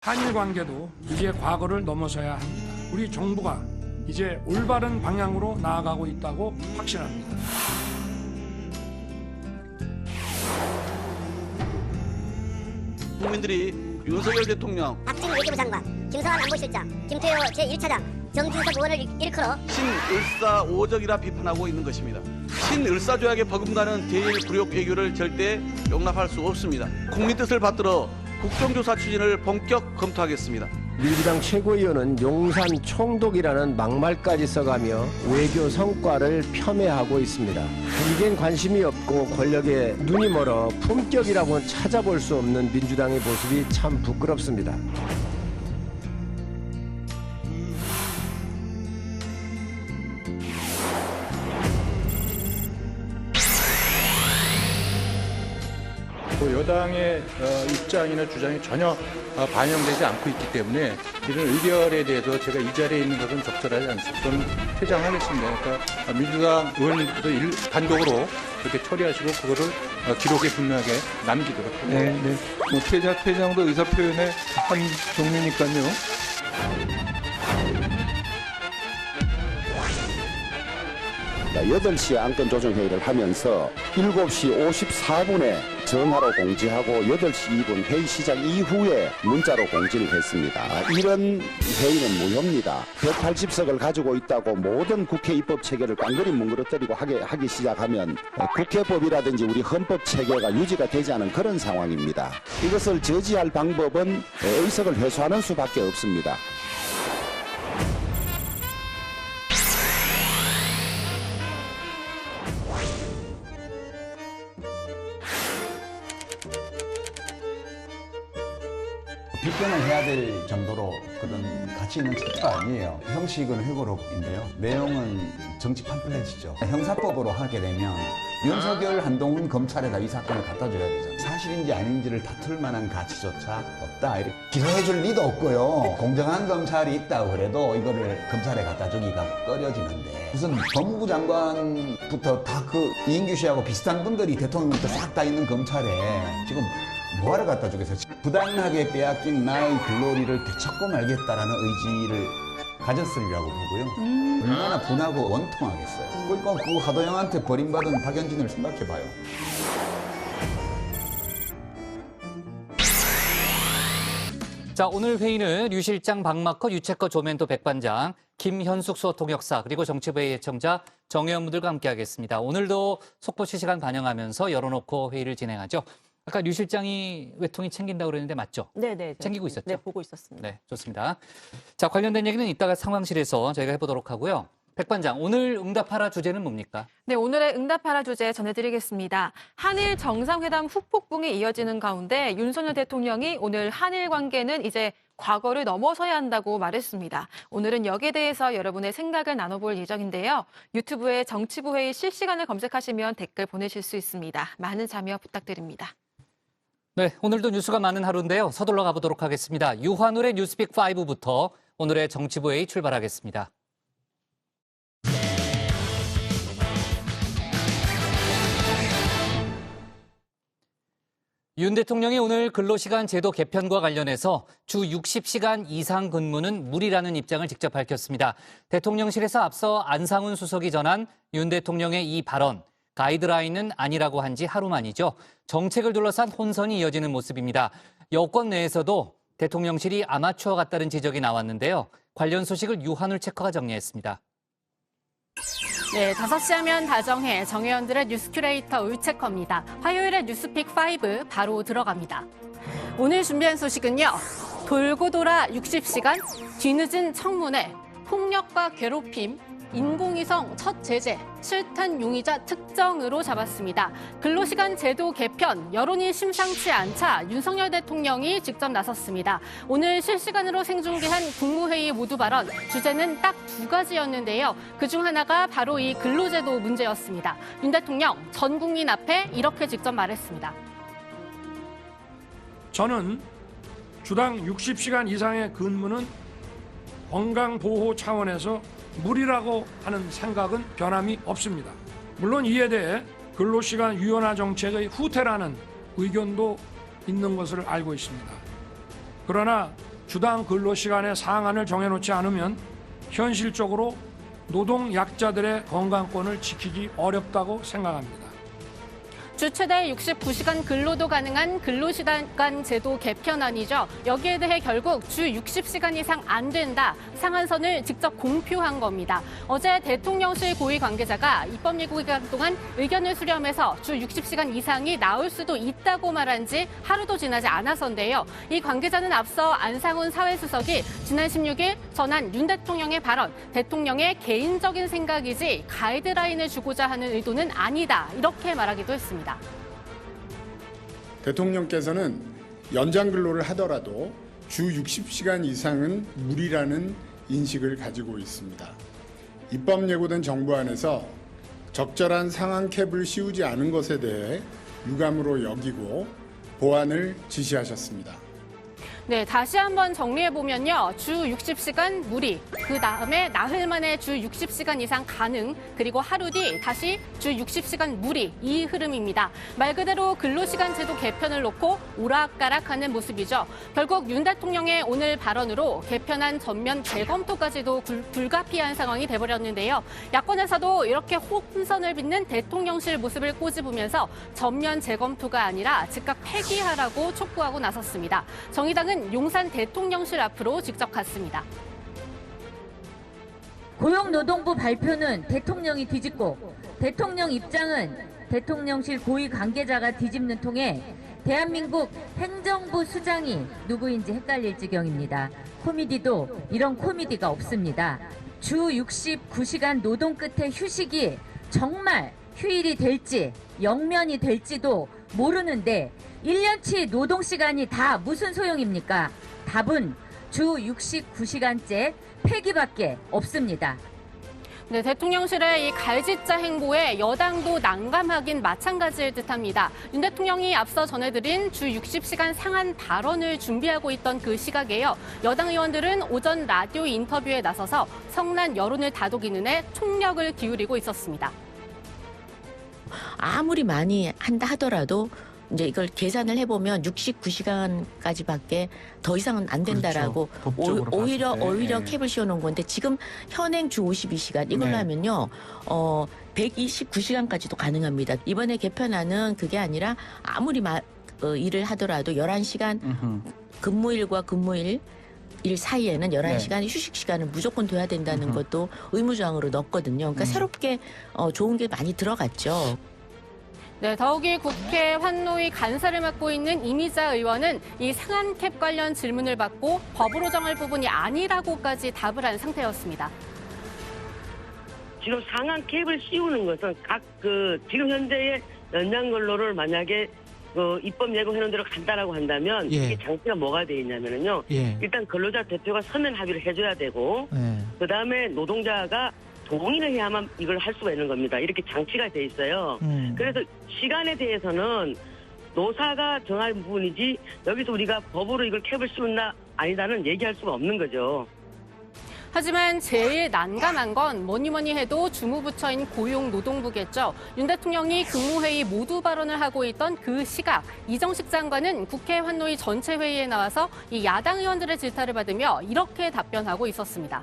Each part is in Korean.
한일 관계도 이제 과거를 넘어서야 합니다. 우리 정부가 이제 올바른 방향으로 나아가고 있다고 확신합니다. 국민들이 윤석열 대통령, 박진 외교부 장관, 김성한 안보실장, 김태호 제1차장, 정진석 의원을 일컬어 신을사오적이라 비판하고 있는 것입니다. 신을사조약에 버금가는 대일 굴욕 외교를 절대 용납할 수 없습니다. 국민 뜻을 받들어 국정조사 추진을 본격 검토하겠습니다. 민주당 최고위원은 용산 총독이라는 막말까지 써가며 외교 성과를 폄훼하고 있습니다. 이겐 관심이 없고 권력에 눈이 멀어 품격이라고는 찾아볼 수 없는 민주당의 모습이 참 부끄럽습니다. 여당의 입장이나 주장이 전혀 반영되지 않고 있기 때문에 이런 의결에 대해서 제가 이 자리에 있는 것은 적절하지 않습니다. 저는 퇴장하겠습니다. 그러니까 민주당 의원님들도 단독으로 그렇게 처리하시고 그거를 기록에 분명하게 남기도록 하겠습니다. 네. 뭐 퇴장도 의사표현의 한 종류니까요. 네, 8시에 안건조정회의를 하면서 7시 54분에 전화로 공지하고 8시 2분 회의 시작 이후에 문자로 공지를 했습니다. 이런 회의는 무효입니다. 180석을 가지고 있다고 모든 국회 입법 체계를 깡그리 뭉그러뜨리고 하기 시작하면 국회법이라든지 우리 헌법 체계가 유지가 되지 않은 그런 상황입니다. 이것을 저지할 방법은 의석을 회수하는 수밖에 없습니다. 비평을 해야 될 정도로 그런 가치 있는 책도 아니에요. 형식은 회고록인데요. 내용은 정치 팜플렛이죠. 형사법으로 하게 되면 윤석열, 한동훈 검찰에다 이 사건을 갖다 줘야 되죠. 사실인지 아닌지를 다툴 만한 가치조차 없다. 이렇게 기소해 줄 리도 없고요. 공정한 검찰이 있다고 그래도 이거를 검찰에 갖다 주기가 꺼려지는데 무슨 법무부 장관부터 다 그 이인규 씨하고 비슷한 분들이 대통령부터 싹 다 있는 검찰에 지금 뭐하러 갖다 주겠어요? 부당하게 빼앗긴 나의 글로리를 되찾고 말겠다라는 의지를 가졌으리라고 보고요. 얼마나 분하고 원통하겠어요. 그러니까 그 하도영한테 버림받은 박연진을 생각해봐요. 자, 오늘 회의는 류 실장 박마커 유채커 조멘토 백반장, 김현숙 수어통역사 그리고 정치부의 예청자 정의원분들과 함께하겠습니다. 오늘도 속보 실시간 반영하면서 열어놓고 회의를 진행하죠. 아까 류 실장이 외통위 챙긴다고 그랬는데 맞죠? 네네. 챙기고 있었죠? 네, 보고 있었습니다. 네, 좋습니다. 자, 관련된 얘기는 이따가 상황실에서 저희가 해보도록 하고요. 백반장, 오늘 응답하라 주제는 뭡니까? 네, 오늘의 응답하라 주제 전해드리겠습니다. 한일 정상회담 후폭풍이 이어지는 가운데 윤석열 대통령이 오늘 한일 관계는 이제 과거를 넘어서야 한다고 말했습니다. 오늘은 여기에 대해서 여러분의 생각을 나눠볼 예정인데요. 유튜브에 정치부 회의 실시간을 검색하시면 댓글 보내실 수 있습니다. 많은 참여 부탁드립니다. 네, 오늘도 뉴스가 많은 하루인데요. 서둘러 가보도록 하겠습니다. 유한울의 뉴스픽 5부터 오늘의 정치부 회의 출발하겠습니다. 윤 대통령이 오늘 근로시간 제도 개편과 관련해서 주 60시간 이상 근무는 무리라는 입장을 직접 밝혔습니다. 대통령실에서 앞서 안상훈 수석이 전한 윤 대통령의 이 발언, 가이드라인은 아니라고 한 지 하루 만이죠. 정책을 둘러싼 혼선이 이어지는 모습입니다. 여권 내에서도 대통령실이 아마추어 같다는 지적이 나왔는데요. 관련 소식을 유한울 체커가 정리했습니다. 네, 5시 하면 다정해 정의원들의 뉴스 큐레이터 울체커입니다. 화요일의 뉴스픽 5 바로 들어갑니다. 오늘 준비한 소식은요. 돌고 돌아 60시간, 뒤늦은 청문회, 폭력과 괴롭힘, 인공위성 첫 제재, 실탄 용의자 특정으로 잡았습니다. 근로시간 제도 개편, 여론이 심상치 않자 윤석열 대통령이 직접 나섰습니다. 오늘 실시간으로 생중계한 국무회의 모두 발언, 주제는 딱 2가지였는데요. 그중 하나가 바로 이 근로제도 문제였습니다. 윤 대통령 전 국민 앞에 이렇게 직접 말했습니다. 저는 주당 60시간 이상의 근무는 건강보호 차원에서 무리라고 하는 생각은 변함이 없습니다. 물론 이에 대해 근로시간 유연화 정책의 후퇴라는 의견도 있는 것을 알고 있습니다. 그러나 주당 근로시간의 상한을 정해놓지 않으면 현실적으로 노동 약자들의 건강권을 지키기 어렵다고 생각합니다. 주 최대 69시간 근로도 가능한 근로시간 제도 개편안이죠. 여기에 대해 결국 주 60시간 이상 안 된다. 상한선을 직접 공표한 겁니다. 어제 대통령실 고위 관계자가 입법 예고 기간 동안 의견을 수렴해서 주 60시간 이상이 나올 수도 있다고 말한 지 하루도 지나지 않아서인데요. 이 관계자는 앞서 안상훈 사회수석이 지난 16일 전한 윤 대통령의 발언, 대통령의 개인적인 생각이지 가이드라인을 주고자 하는 의도는 아니다. 이렇게 말하기도 했습니다. 대통령께서는 연장 근로를 하더라도 주 60시간 이상은 무리라는 인식을 가지고 있습니다. 입법 예고된 정부안에서 적절한 상한 캡을 씌우지 않은 것에 대해 유감으로 여기고 보완을 지시하셨습니다. 네, 다시 한번 정리해보면요. 주 60시간 무리, 그 다음에 나흘 만에 주 60시간 이상 가능, 그리고 하루 뒤 다시 주 60시간 무리, 이 흐름입니다. 말 그대로 근로시간 제도 개편을 놓고 오락가락하는 모습이죠. 결국 윤 대통령의 오늘 발언으로 개편안 전면 재검토까지도 불가피한 상황이 돼버렸는데요. 야권에서도 이렇게 혼선을 빚는 대통령실 모습을 꼬집으면서 전면 재검토가 아니라 즉각 폐기하라고 촉구하고 나섰습니다. 정의당은 용산 대통령실 앞으로 직접 갔습니다. 고용노동부 발표는 대통령이 뒤집고 대통령 입장은 대통령실 고위 관계자가 뒤집는 통에 대한민국 행정부 수장이 누구인지 헷갈릴 지경입니다. 코미디도 이런 코미디가 없습니다. 주 69시간 노동 끝에 휴식이 정말 휴일이 될지 영면이 될지도 모르는데 1년치 노동시간이 다 무슨 소용입니까? 답은 주 69시간째 폐기밖에 없습니다. 네, 대통령실의 이 갈짓자 행보에 여당도 난감하긴 마찬가지일 듯합니다. 윤 대통령이 앞서 전해드린 주 60시간 상한 발언을 준비하고 있던 그 시각에요. 여당 의원들은 오전 라디오 인터뷰에 나서서 성난 여론을 다독이는 데 총력을 기울이고 있었습니다. 아무리 많이 한다 하더라도 이제 이걸 계산을 해보면 69시간까지밖에 더 이상은 안 된다라고 그렇죠. 오히려 캡을 씌워놓은 건데 지금 현행 주 52시간 이걸로 하면요 129시간까지도 가능합니다. 이번에 개편안은 그게 아니라 아무리 일을 하더라도 11시간 근무일과 근무일 일 사이에는 11시간 휴식 시간을 무조건 둬야 된다는 것도 의무조항으로 넣었거든요. 그러니까 새롭게 좋은 게 많이 들어갔죠. 네, 더욱이 국회 환노위 간사를 맡고 있는 이미자 의원은 이 상한 캡 관련 질문을 받고 법으로 정할 부분이 아니라고까지 답을 한 상태였습니다. 지금 상한 캡을 씌우는 것은 지금 현재의 연장 근로를 만약에 입법 예고해놓은 대로 간다라고 한다면 이게 장치가 뭐가 돼 있냐면요. 일단 근로자 대표가 서면 합의를 해줘야 되고 그 다음에 노동자가 동의를 해야만 이걸 할 수가 있는 겁니다. 이렇게 장치가 돼 있어요. 그래서 시간에 대해서는 노사가 정할 부분이지 여기서 우리가 법으로 이걸 캡을 씌운다 아니다는 얘기할 수가 없는 거죠. 하지만 제일 난감한 건 뭐니 해도 주무부처인 고용노동부겠죠. 윤 대통령이 국무회의 모두 발언을 하고 있던 그 시각, 이정식 장관은 국회 환노위 전체 회의에 나와서 이 야당 의원들의 질타를 받으며 이렇게 답변하고 있었습니다.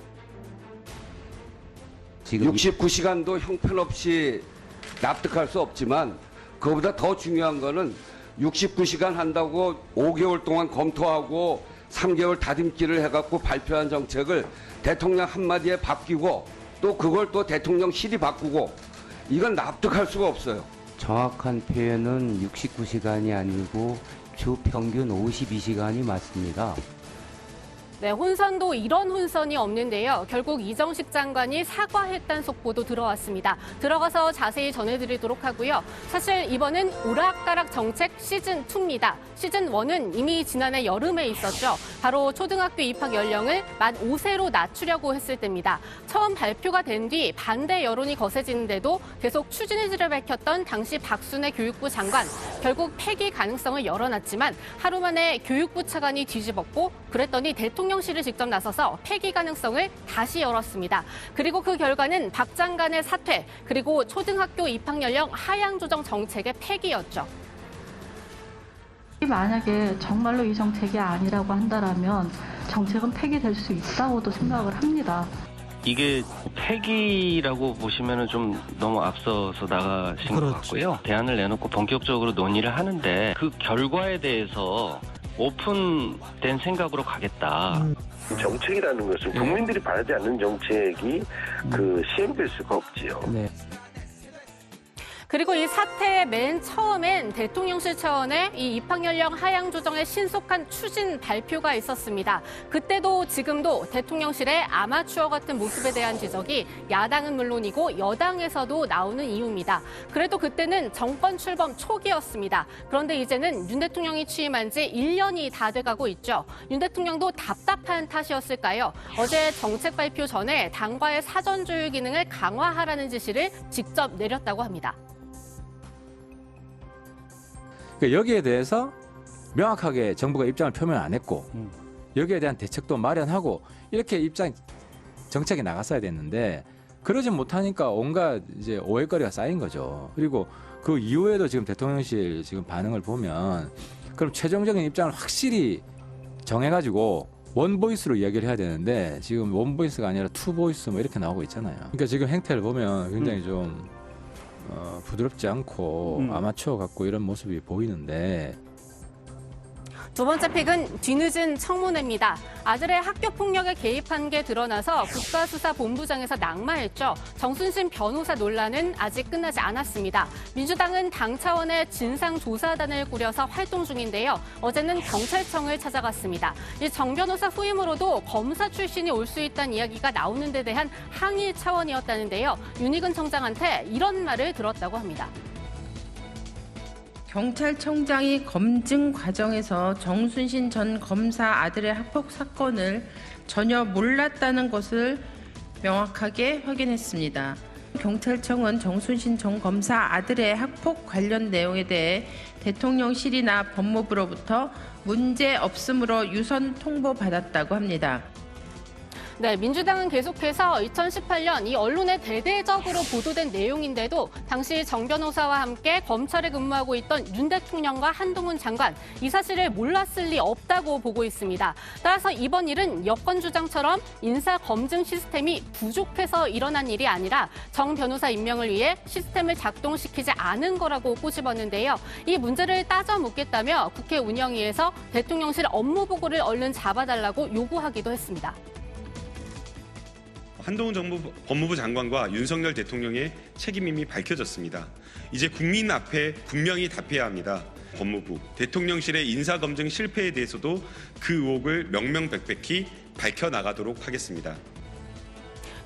지금 69시간도 형편없이 납득할 수 없지만 그거보다 더 중요한 거는 69시간 한다고 5개월 동안 검토하고 3개월 다듬기를 해갖고 발표한 정책을 대통령 한마디에 바뀌고 또 그걸 또 대통령실이 바꾸고 이건 납득할 수가 없어요. 정확한 표현은 69시간이 아니고 주 평균 52시간이 맞습니다. 네, 혼선도 이런 혼선이 없는데요. 결국 이정식 장관이 사과했다는 속보도 들어왔습니다. 들어가서 자세히 전해드리도록 하고요. 사실 이번은 오락가락 정책 시즌2입니다. 시즌1은 이미 지난해 여름에 있었죠. 바로 초등학교 입학 연령을 만 5세로 낮추려고 했을 때입니다. 처음 발표가 된 뒤 반대 여론이 거세지는데도 계속 추진 의지를 밝혔던 당시 박순애 교육부 장관. 결국 폐기 가능성을 열어놨지만 하루 만에 교육부 차관이 뒤집었고 그랬더니 대통령실을 직접 나서서 폐기 가능성을 다시 열었습니다. 그리고 그 결과는 박 장관의 사퇴, 그리고 초등학교 입학 연령 하향 조정 정책의 폐기였죠. 만약에 정말로 이 정책이 아니라고 한다면 정책은 폐기될 수 있다고도 생각을 합니다. 이게 폐기라고 보시면은 좀 너무 앞서서 나가신 것 같고요. 대안을 내놓고 본격적으로 논의를 하는데 그 결과에 대해서 오픈된 생각으로 가겠다. 정책이라는 것은 국민들이 바라지 않는 정책이 시행될 수가 없지요. 그리고 이 사태의 맨 처음엔 대통령실 차원의 이 입학연령 하향 조정의 신속한 추진 발표가 있었습니다. 그때도 지금도 대통령실의 아마추어 같은 모습에 대한 지적이 야당은 물론이고 여당에서도 나오는 이유입니다. 그래도 그때는 정권 출범 초기였습니다. 그런데 이제는 윤 대통령이 취임한 지 1년이 다 돼가고 있죠. 윤 대통령도 답답한 탓이었을까요? 어제 정책 발표 전에 당과의 사전 조율 기능을 강화하라는 지시를 직접 내렸다고 합니다. 여기에 대해서 명확하게 정부가 입장을 표명 안 했고 여기에 대한 대책도 마련하고 이렇게 정책이 나갔어야 됐는데 그러지 못하니까 온갖 이제 오해거리가 쌓인 거죠. 그리고 그 이후에도 지금 대통령실 지금 반응을 보면 그럼 최종적인 입장을 확실히 정해가지고 원보이스로 이야기를 해야 되는데 지금 원보이스가 아니라 투보이스 뭐 이렇게 나오고 있잖아요. 그러니까 지금 행태를 보면 굉장히 좀 부드럽지 않고 아마추어 같고 이런 모습이 보이는데 두 번째 픽은 뒤늦은 청문회입니다. 아들의 학교 폭력에 개입한 게 드러나서 국가수사본부장에서 낙마했죠. 정순신 변호사 논란은 아직 끝나지 않았습니다. 민주당은 당 차원의 진상조사단을 꾸려서 활동 중인데요. 어제는 경찰청을 찾아갔습니다. 이 정 변호사 후임으로도 검사 출신이 올 수 있다는 이야기가 나오는 데 대한 항의 차원이었다는데요. 윤희근 청장한테 이런 말을 들었다고 합니다. 경찰청장이 검증 과정에서 정순신 전 검사 아들의 학폭 사건을 전혀 몰랐다는 것을 명확하게 확인했습니다. 경찰청은 정순신 전 검사 아들의 학폭 관련 내용에 대해 대통령실이나 법무부로부터 문제 없음으로 유선 통보받았다고 합니다. 네, 민주당은 계속해서 2018년 이 언론에 대대적으로 보도된 내용인데도 당시 정 변호사와 함께 검찰에 근무하고 있던 윤 대통령과 한동훈 장관, 이 사실을 몰랐을 리 없다고 보고 있습니다. 따라서 이번 일은 여권 주장처럼 인사 검증 시스템이 부족해서 일어난 일이 아니라 정 변호사 임명을 위해 시스템을 작동시키지 않은 거라고 꼬집었는데요. 이 문제를 따져 묻겠다며 국회 운영위에서 대통령실 업무 보고를 얼른 잡아달라고 요구하기도 했습니다. 한동훈 법무부 장관과 윤석열 대통령의 책임임이 밝혀졌습니다. 이제 국민 앞에 분명히 답해야 합니다. 법무부, 대통령실의 인사검증 실패에 대해서도 그 의혹을 명명백백히 밝혀나가도록 하겠습니다.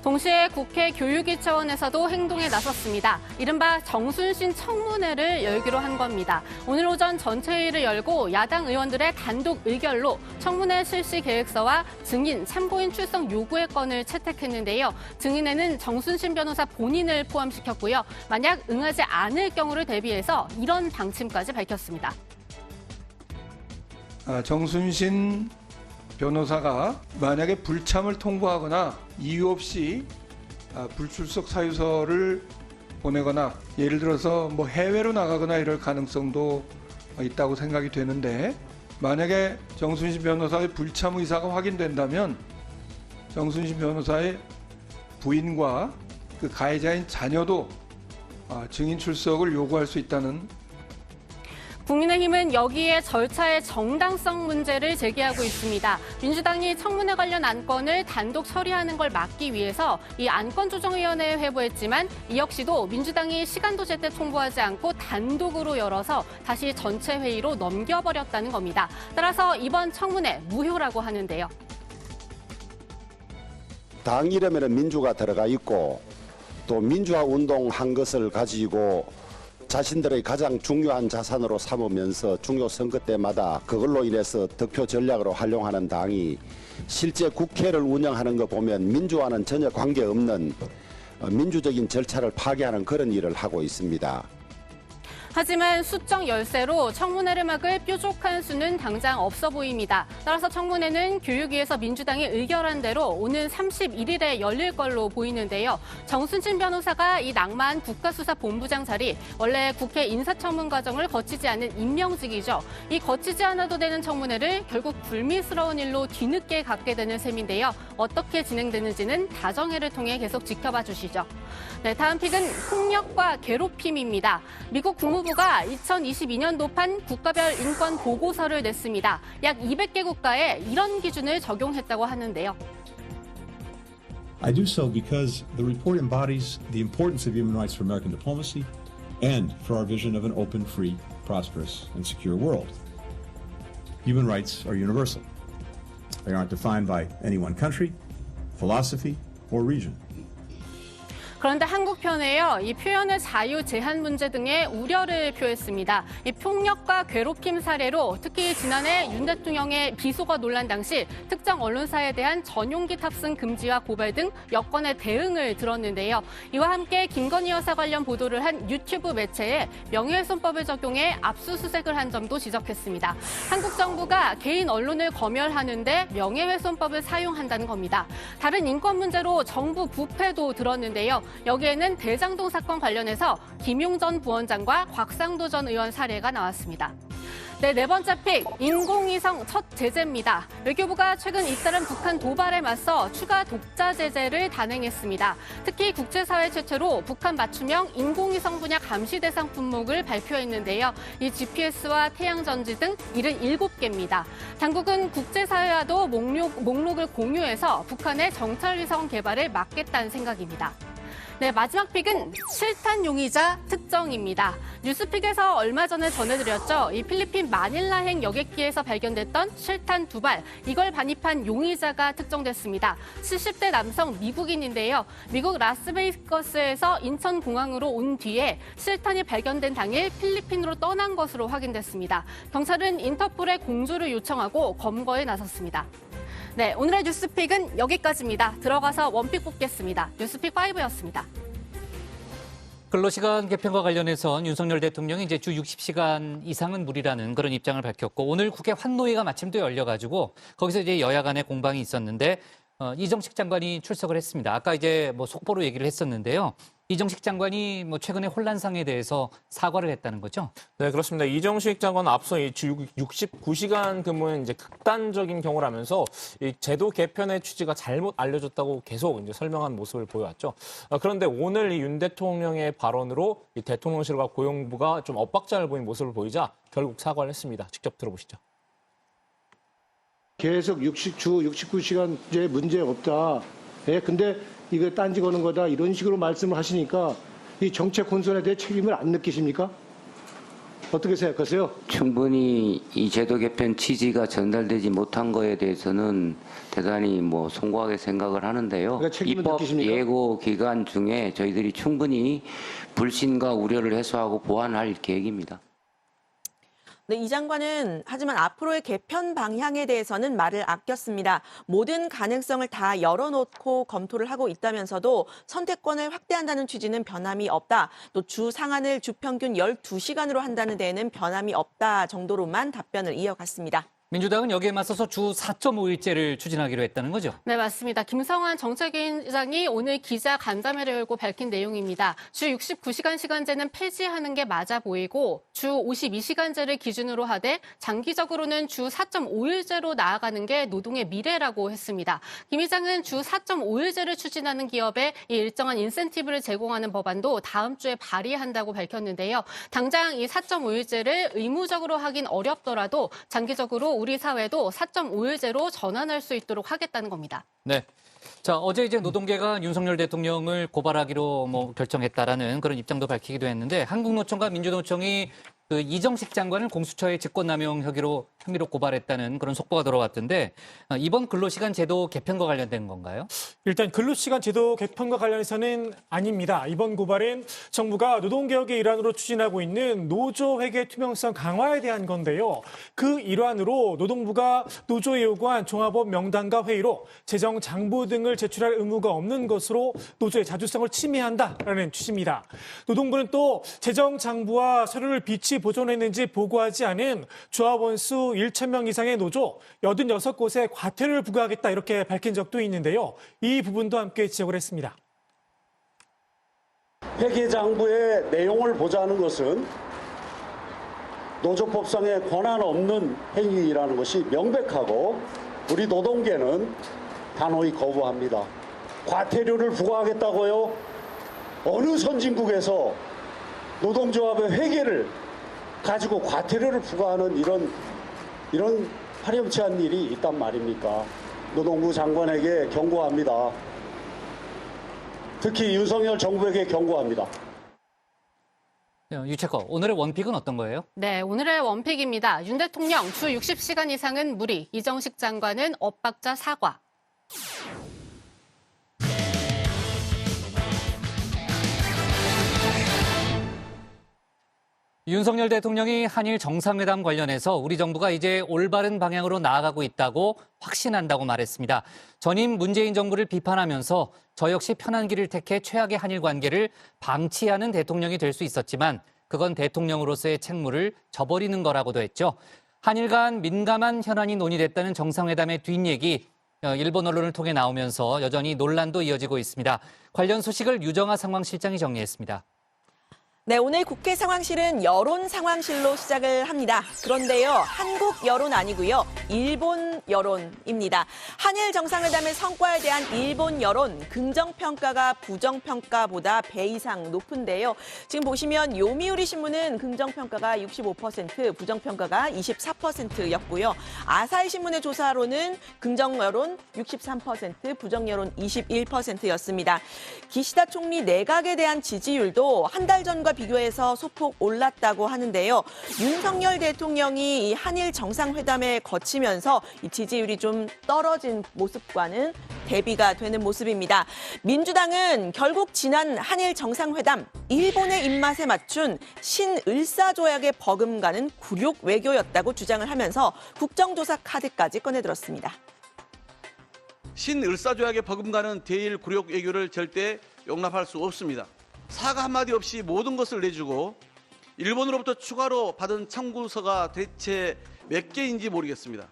동시에 국회 교육위 차원에서도 행동에 나섰습니다. 이른바 정순신 청문회를 열기로 한 겁니다. 오늘 오전 전체 회의를 열고 야당 의원들의 단독 의결로 청문회 실시 계획서와 증인, 참고인 출석 요구의 건을 채택했는데요. 증인에는 정순신 변호사 본인을 포함시켰고요. 만약 응하지 않을 경우를 대비해서 이런 방침까지 밝혔습니다. 정순신 변호사가 만약에 불참을 통보하거나 이유 없이 불출석 사유서를 보내거나 예를 들어서 뭐 해외로 나가거나 이럴 가능성도 있다고 생각이 되는데 만약에 정순신 변호사의 불참 의사가 확인된다면 정순신 변호사의 부인과 그 가해자인 자녀도 증인 출석을 요구할 수 있다는 국민의힘은 여기에 절차의 정당성 문제를 제기하고 있습니다. 민주당이 청문회 관련 안건을 단독 처리하는 걸 막기 위해서 이 안건조정위원회에 회부했지만 이 역시도 민주당이 시간도 제때 통보하지 않고 단독으로 열어서 다시 전체 회의로 넘겨버렸다는 겁니다. 따라서 이번 청문회 무효라고 하는데요. 당 이름에는 민주가 들어가 있고 또 민주화 운동한 것을 가지고 자신들의 가장 중요한 자산으로 삼으면서 중요 선거 때마다 그걸로 인해서 득표 전략으로 활용하는 당이 실제 국회를 운영하는 거 보면 민주화는 전혀 관계없는 민주적인 절차를 파괴하는 그런 일을 하고 있습니다. 하지만 수적 열세로 청문회를 막을 뾰족한 수는 당장 없어 보입니다. 따라서 청문회는 교육위에서 민주당이 의결한 대로 오는 31일에 열릴 걸로 보이는데요. 정순신 변호사가 이 낭만 국가수사본부장 자리, 원래 국회 인사청문 과정을 거치지 않은 임명직이죠. 이 거치지 않아도 되는 청문회를 결국 불미스러운 일로 뒤늦게 갖게 되는 셈인데요. 어떻게 진행되는지는 다정회를 통해 계속 지켜봐 주시죠. 네, 다음 픽은 폭력과 괴롭힘입니다. 미국 국무부가 2022년도판 국가별 인권 보고서를 냈습니다. 약 200개 국가에 이런 기준을 적용했다고 하는데요. I do so because the report embodies the importance of human rights for American diplomacy and for our vision of an open, free, prosperous, and secure world. Human rights are universal. They aren't defined by any one country, philosophy, or region. 그런데 한국 편에요, 이 표현의 자유 제한 문제 등의 우려를 표했습니다. 이 폭력과 괴롭힘 사례로 특히 지난해 윤 대통령의 비속어 논란 당시 특정 언론사에 대한 전용기 탑승 금지와 고발 등 여건의 대응을 들었는데요. 이와 함께 김건희 여사 관련 보도를 한 유튜브 매체에 명예훼손법을 적용해 압수수색을 한 점도 지적했습니다. 한국 정부가 개인 언론을 검열하는데 명예훼손법을 사용한다는 겁니다. 다른 인권 문제로 정부 부패도 들었는데요. 여기에는 대장동 사건 관련해서 김용 전 부원장과 곽상도 전 의원 사례가 나왔습니다. 네 번째 픽, 인공위성 첫 제재입니다. 외교부가 최근 잇따른 북한 도발에 맞서 추가 독자 제재를 단행했습니다. 특히 국제사회 최초로 북한 맞춤형 인공위성 분야 감시 대상 품목을 발표했는데요. 이 GPS와 태양전지 등 77개입니다. 당국은 국제사회와도 목록을 공유해서 북한의 정찰위성 개발을 막겠다는 생각입니다. 네, 마지막 픽은 실탄 용의자 특정입니다. 뉴스픽에서 얼마 전에 전해드렸죠. 이 필리핀 마닐라행 여객기에서 발견됐던 실탄 2발, 이걸 반입한 용의자가 특정됐습니다. 70대 남성 미국인인데요. 미국 라스베이거스에서 인천공항으로 온 뒤에 실탄이 발견된 당일 필리핀으로 떠난 것으로 확인됐습니다. 경찰은 인터폴에 공조를 요청하고 검거에 나섰습니다. 네, 오늘의 뉴스픽은 여기까지입니다. 들어가서 원픽 뽑겠습니다. 뉴스픽 5였습니다. 근로시간 개편과 관련해서 윤석열 대통령이 이제 주 60시간 이상은 무리라는 그런 입장을 밝혔고, 오늘 국회 환노위가 마침 또 열려가지고 거기서 이제 여야 간의 공방이 있었는데 이정식 장관이 출석을 했습니다. 아까 이제 뭐 속보로 얘기를 했었는데요. 이정식 장관이 뭐 최근에 혼란상에 대해서 사과를 했다는 거죠? 네, 그렇습니다. 이정식 장관은 앞서 이 주 69시간 근무는 이제 극단적인 경우라면서 이 제도 개편의 취지가 잘못 알려졌다고 계속 이제 설명한 모습을 보여왔죠. 그런데 오늘 이 윤 대통령의 발언으로 이 대통령실과 고용부가 좀 엇박자를 보인 모습을 보이자 결국 사과를 했습니다. 직접 들어보시죠. 계속 주 69시간제 문제 없다. 예, 근데 이거 딴지 거는 거다. 이런 식으로 말씀을 하시니까 이 정책 혼선에 대해 책임을 안 느끼십니까? 어떻게 생각하세요? 충분히 이 제도 개편 취지가 전달되지 못한 거에 대해서는 대단히 뭐 송구하게 생각을 하는데요. 그러니까 입법 느끼십니까? 예고 기간 중에 저희들이 충분히 불신과 우려를 해소하고 보완할 계획입니다. 네, 이 장관은 하지만 앞으로의 개편 방향에 대해서는 말을 아꼈습니다. 모든 가능성을 다 열어놓고 검토를 하고 있다면서도 선택권을 확대한다는 취지는 변함이 없다. 또 주 상한을 주 평균 12시간으로 한다는 데에는 변함이 없다 정도로만 답변을 이어갔습니다. 민주당은 여기에 맞서서 주 4.5일제를 추진하기로 했다는 거죠? 네, 맞습니다. 김성환 정책위원장이 오늘 기자 간담회를 열고 밝힌 내용입니다. 주 69시간 시간제는 폐지하는 게 맞아 보이고 주 52시간제를 기준으로 하되 장기적으로는 주 4.5일제로 나아가는 게 노동의 미래라고 했습니다. 김 의장은 주 4.5일제를 추진하는 기업에 이 일정한 인센티브를 제공하는 법안도 다음 주에 발의한다고 밝혔는데요. 당장 이 4.5일제를 의무적으로 하긴 어렵더라도 장기적으로 우리 사회도 4.5일제로 전환할 수 있도록 하겠다는 겁니다. 네. 자, 어제 이제 노동계가 윤석열 대통령을 고발하기로 결정했다라는 그런 입장도 밝히기도 했는데 한국노총과 민주노총이 그 이정식 장관을 공수처에 직권남용 혐의로 고발했다는 그런 속보가 들어왔던데 이번 근로시간 제도 개편과 관련된 건가요? 일단 근로시간 제도 개편과 관련해서는 아닙니다. 이번 고발은 정부가 노동개혁의 일환으로 추진하고 있는 노조회계 투명성 강화에 대한 건데요. 그 일환으로 노동부가 노조에 요구한 종합원 명단과 회의로 재정 장부 등을 제출할 의무가 없는 것으로 노조의 자주성을 침해한다라는 취지입니다. 노동부는 또 재정 장부와 서류를 비치 보존했는지 보고하지 않은 조합원 수 1,000명 이상의 노조 86곳에 과태료를 부과하겠다 이렇게 밝힌 적도 있는데요. 이 부분도 함께 지적을 했습니다. 회계장부의 내용을 보자는 것은 노조법상에 권한 없는 행위라는 것이 명백하고 우리 노동계는 단호히 거부합니다. 과태료를 부과하겠다고요? 어느 선진국에서 노동조합의 회계를 가지고 과태료를 부과하는 이런 파렴치한 일이 있단 말입니까? 노동부 장관에게 경고합니다. 특히 윤석열 정부에게 경고합니다. 유채커, 오늘의 원픽은 어떤 거예요? 네, 오늘의 원픽입니다. 윤 대통령 주 60시간 이상은 무리, 이정식 장관은 엇박자 사과. 윤석열 대통령이 한일 정상회담 관련해서 우리 정부가 이제 올바른 방향으로 나아가고 있다고 확신한다고 말했습니다. 전임 문재인 정부를 비판하면서 저 역시 편한 길을 택해 최악의 한일 관계를 방치하는 대통령이 될 수 있었지만 그건 대통령으로서의 책무를 저버리는 거라고도 했죠. 한일 간 민감한 현안이 논의됐다는 정상회담의 뒷얘기 일본 언론을 통해 나오면서 여전히 논란도 이어지고 있습니다. 관련 소식을 유정아 상황실장이 정리했습니다. 네, 오늘 국회 상황실은 여론 상황실로 시작을 합니다. 그런데요, 한국 여론 아니고요, 일본 여론입니다. 한일 정상회담의 성과에 대한 일본 여론, 긍정평가가 부정평가보다 배 이상 높은데요. 지금 보시면 요미우리 신문은 긍정평가가 65%, 부정평가가 24%였고요. 아사히 신문의 조사로는 긍정여론 63%, 부정여론 21%였습니다. 기시다 총리 내각에 대한 지지율도 한 달 전과 비교해서 소폭 올랐다고 하는데요. 윤석열 대통령이 이 한일 정상회담에 거치면서 이 지지율이 좀 떨어진 모습과는 대비가 되는 모습입니다. 민주당은 결국 지난 한일 정상회담 일본의 입맛에 맞춘 신을사조약에 버금가는 굴욕 외교였다고 주장을 하면서 국정조사 카드까지 꺼내들었습니다. 신을사조약에 버금가는 대일 굴욕 외교를 절대 용납할 수 없습니다. 사과 한마디 없이 모든 것을 내주고 일본으로부터 추가로 받은 청구서가 대체 몇 개인지 모르겠습니다.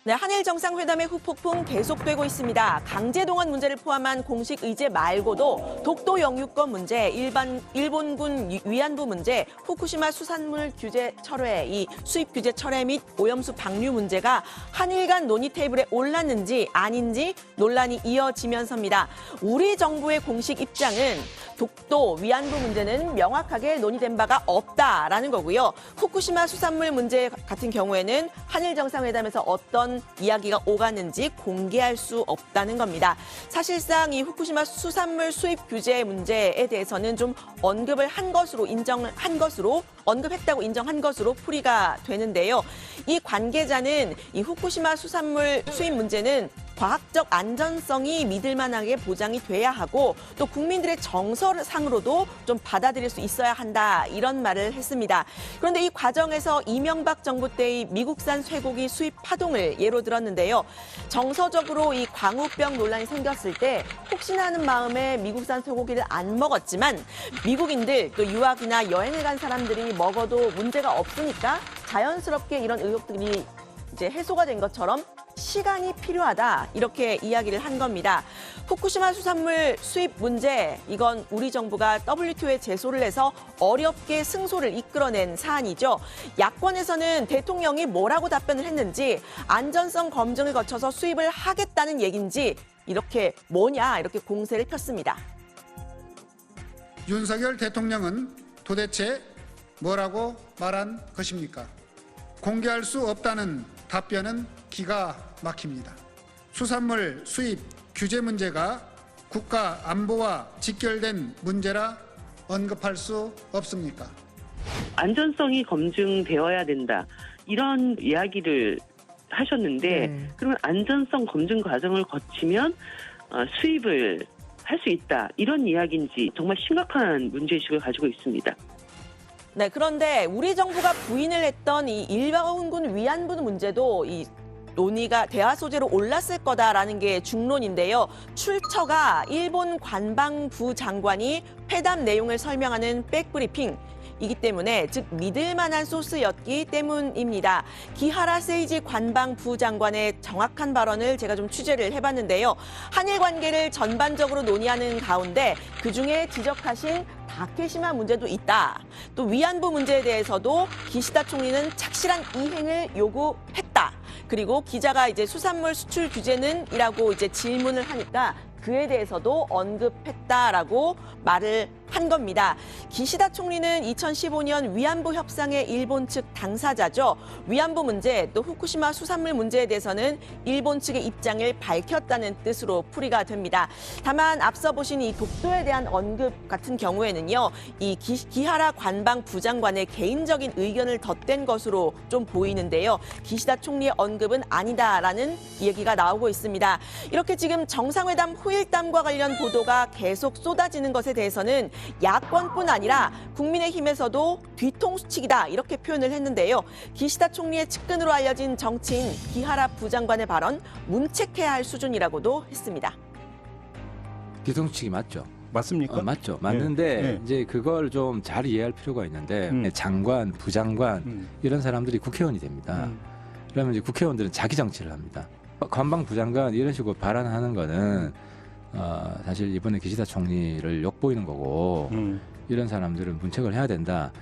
네, 한일 정상회담의 후폭풍 계속되고 있습니다. 강제동원 문제를 포함한 공식 의제 말고도 독도 영유권 문제, 일본군 위안부 문제, 후쿠시마 수산물 규제 철회, 이 수입 규제 철회 및 오염수 방류 문제가 한일 간 논의 테이블에 올랐는지 아닌지 논란이 이어지면서입니다. 우리 정부의 공식 입장은 독도 위안부 문제는 명확하게 논의된 바가 없다라는 거고요. 후쿠시마 수산물 문제 같은 경우에는 한일 정상회담에서 어떤 이야기가 오갔는지 공개할 수 없다는 겁니다. 사실상 이 후쿠시마 수산물 수입 규제 문제에 대해서는 좀 언급을 한 것으로 언급했다고 인정한 것으로 풀이가 되는데요. 이 관계자는 이 후쿠시마 수산물 수입 문제는 과학적 안전성이 믿을만하게 보장이 돼야 하고 또 국민들의 정서상으로도 좀 받아들일 수 있어야 한다 이런 말을 했습니다. 그런데 이 과정에서 이명박 정부 때의 미국산 쇠고기 수입 파동을 예로 들었는데요. 정서적으로 이 광우병 논란이 생겼을 때 혹시나 하는 마음에 미국산 쇠고기를 안 먹었지만 미국인들 또 유학이나 여행을 간 사람들이 먹어도 문제가 없으니까 자연스럽게 이런 의혹들이 이제 해소가 된 것처럼 시간이 필요하다 이렇게 이야기를 한 겁니다. 후쿠시마 수산물 수입 문제 이건 우리 정부가 WTO에 제소를 해서 어렵게 승소를 이끌어낸 사안이죠. 야권에서는 대통령이 뭐라고 답변을 했는지 안전성 검증을 거쳐서 수입을 하겠다는 얘기인지 이렇게 뭐냐 이렇게 공세를 폈습니다. 윤석열 대통령은 도대체 뭐라고 말한 것입니까? 공개할 수 없다는 답변은 기가 막힙니다. 수산물 수입 규제 문제가 국가 안보와 직결된 문제라 언급할 수 없습니까? 안전성이 검증되어야 된다. 이런 이야기를 하셨는데 그러면 안전성 검증 과정을 거치면 수입을 할 수 있다. 이런 이야기인지 정말 심각한 문제의식을 가지고 있습니다. 네, 그런데 우리 정부가 부인을 했던 이 일본군 위안부 문제도 이 논의가 대화 소재로 올랐을 거다라는 게 중론인데요. 출처가 일본 관방부 장관이 회담 내용을 설명하는 백브리핑이기 때문에 즉 믿을 만한 소스였기 때문입니다. 기하라 세이지 관방부 장관의 정확한 발언을 제가 좀 취재를 해봤는데요. 한일 관계를 전반적으로 논의하는 가운데 그중에 지적하신 다케시마 문제도 있다. 또 위안부 문제에 대해서도 기시다 총리는 착실한 이행을 요구했다. 그리고 기자가 이제 수산물 수출 규제는이라고 이제 질문을 하니까 그에 대해서도 언급했다라고 말을 한 겁니다. 기시다 총리는 2015년 위안부 협상의 일본 측 당사자죠. 위안부 문제 또 후쿠시마 수산물 문제에 대해서는 일본 측의 입장을 밝혔다는 뜻으로 풀이가 됩니다. 다만 앞서 보신 이 독도에 대한 언급 같은 경우에는요. 이 기하라 관방 부장관의 개인적인 의견을 덧댄 것으로 좀 보이는데요. 기시다 총리의 언급은 아니다라는 얘기가 나오고 있습니다. 이렇게 지금 정상회담 후일담과 관련 보도가 계속 쏟아지는 것에 대해서는 야권뿐 아니라 국민의힘에서도 뒤통수치기다 이렇게 표현을 했는데요. 기시다 총리의 측근으로 알려진 정치인 기하라 부장관의 발언 문책해야 할 수준이라고도 했습니다. 뒤통수치기 맞죠? 맞습니까? 맞죠. 맞는데 네. 이제 그걸 좀 잘 이해할 필요가 있는데 장관, 부장관 이런 사람들이 국회의원이 됩니다. 그러면 이제 국회의원들은 자기 정치를 합니다. 관방 부장관 이런 식으로 발언하는 거는 사실 이번에 기시다 총리를 욕보이는 거고 이런 사람들은 문책을 해야 된다.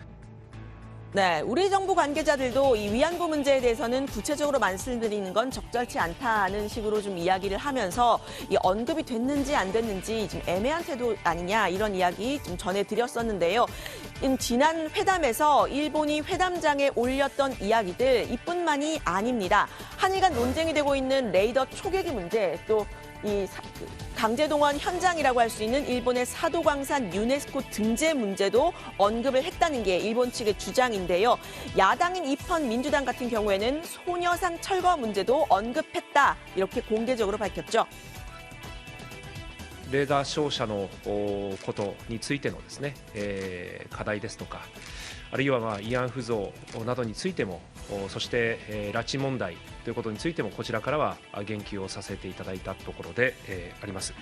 네, 우리 정부 관계자들도 이 위안부 문제에 대해서는 구체적으로 말씀드리는 건 적절치 않다는 식으로 좀 이야기를 하면서 이 언급이 됐는지 안 됐는지 좀 애매한 태도 아니냐 이런 이야기 좀 전해드렸었는데요. 지난 회담에서 일본이 회담장에 올렸던 이야기들 이뿐만이 아닙니다. 한일 간 논쟁이 되고 있는 레이더 초계기 문제 또 이 강제동원 현장이라고 할 수 있는 일본의 사도광산 유네스코 등재 문제도 언급을 했다는 게 일본 측의 주장인데요. 야당인 이편 민주당 같은 경우에는 소녀상 철거 문제도 언급했다 이렇게 공개적으로 밝혔죠. レーダー照射のことについてのですね、課題ですとか、あるいは慰安婦像などについても、そして拉致問題ということについてもこちらからは言及をさせていただいたところであります。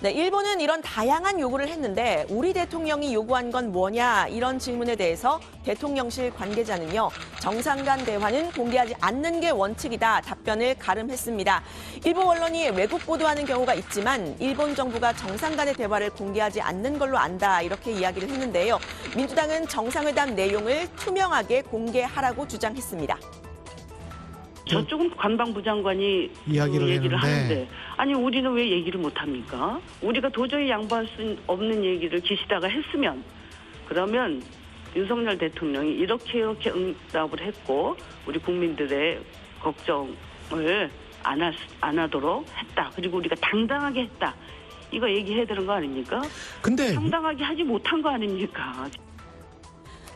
네, 일본은 이런 다양한 요구를 했는데 우리 대통령이 요구한 건 뭐냐 이런 질문에 대해서 대통령실 관계자는요. 정상 간 대화는 공개하지 않는 게 원칙이다 답변을 가름했습니다. 일본 언론이 왜곡 보도하는 경우가 있지만 일본 정부가 정상 간의 대화를 공개하지 않는 걸로 안다 이렇게 이야기를 했는데요. 민주당은 정상회담 내용을 투명하게 공개하라고 주장했습니다. 저쪽은 관방부 장관이 얘기를 하는데 아니 우리는 왜 얘기를 못합니까? 우리가 도저히 양보할 수 없는 얘기를 기시다가 했으면 그러면 윤석열 대통령이 이렇게 응답을 했고 우리 국민들의 걱정을 안 하도록 했다. 그리고 우리가 당당하게 했다. 이거 얘기해야 되는 거 아닙니까? 근데 당당하게 하지 못한 거 아닙니까?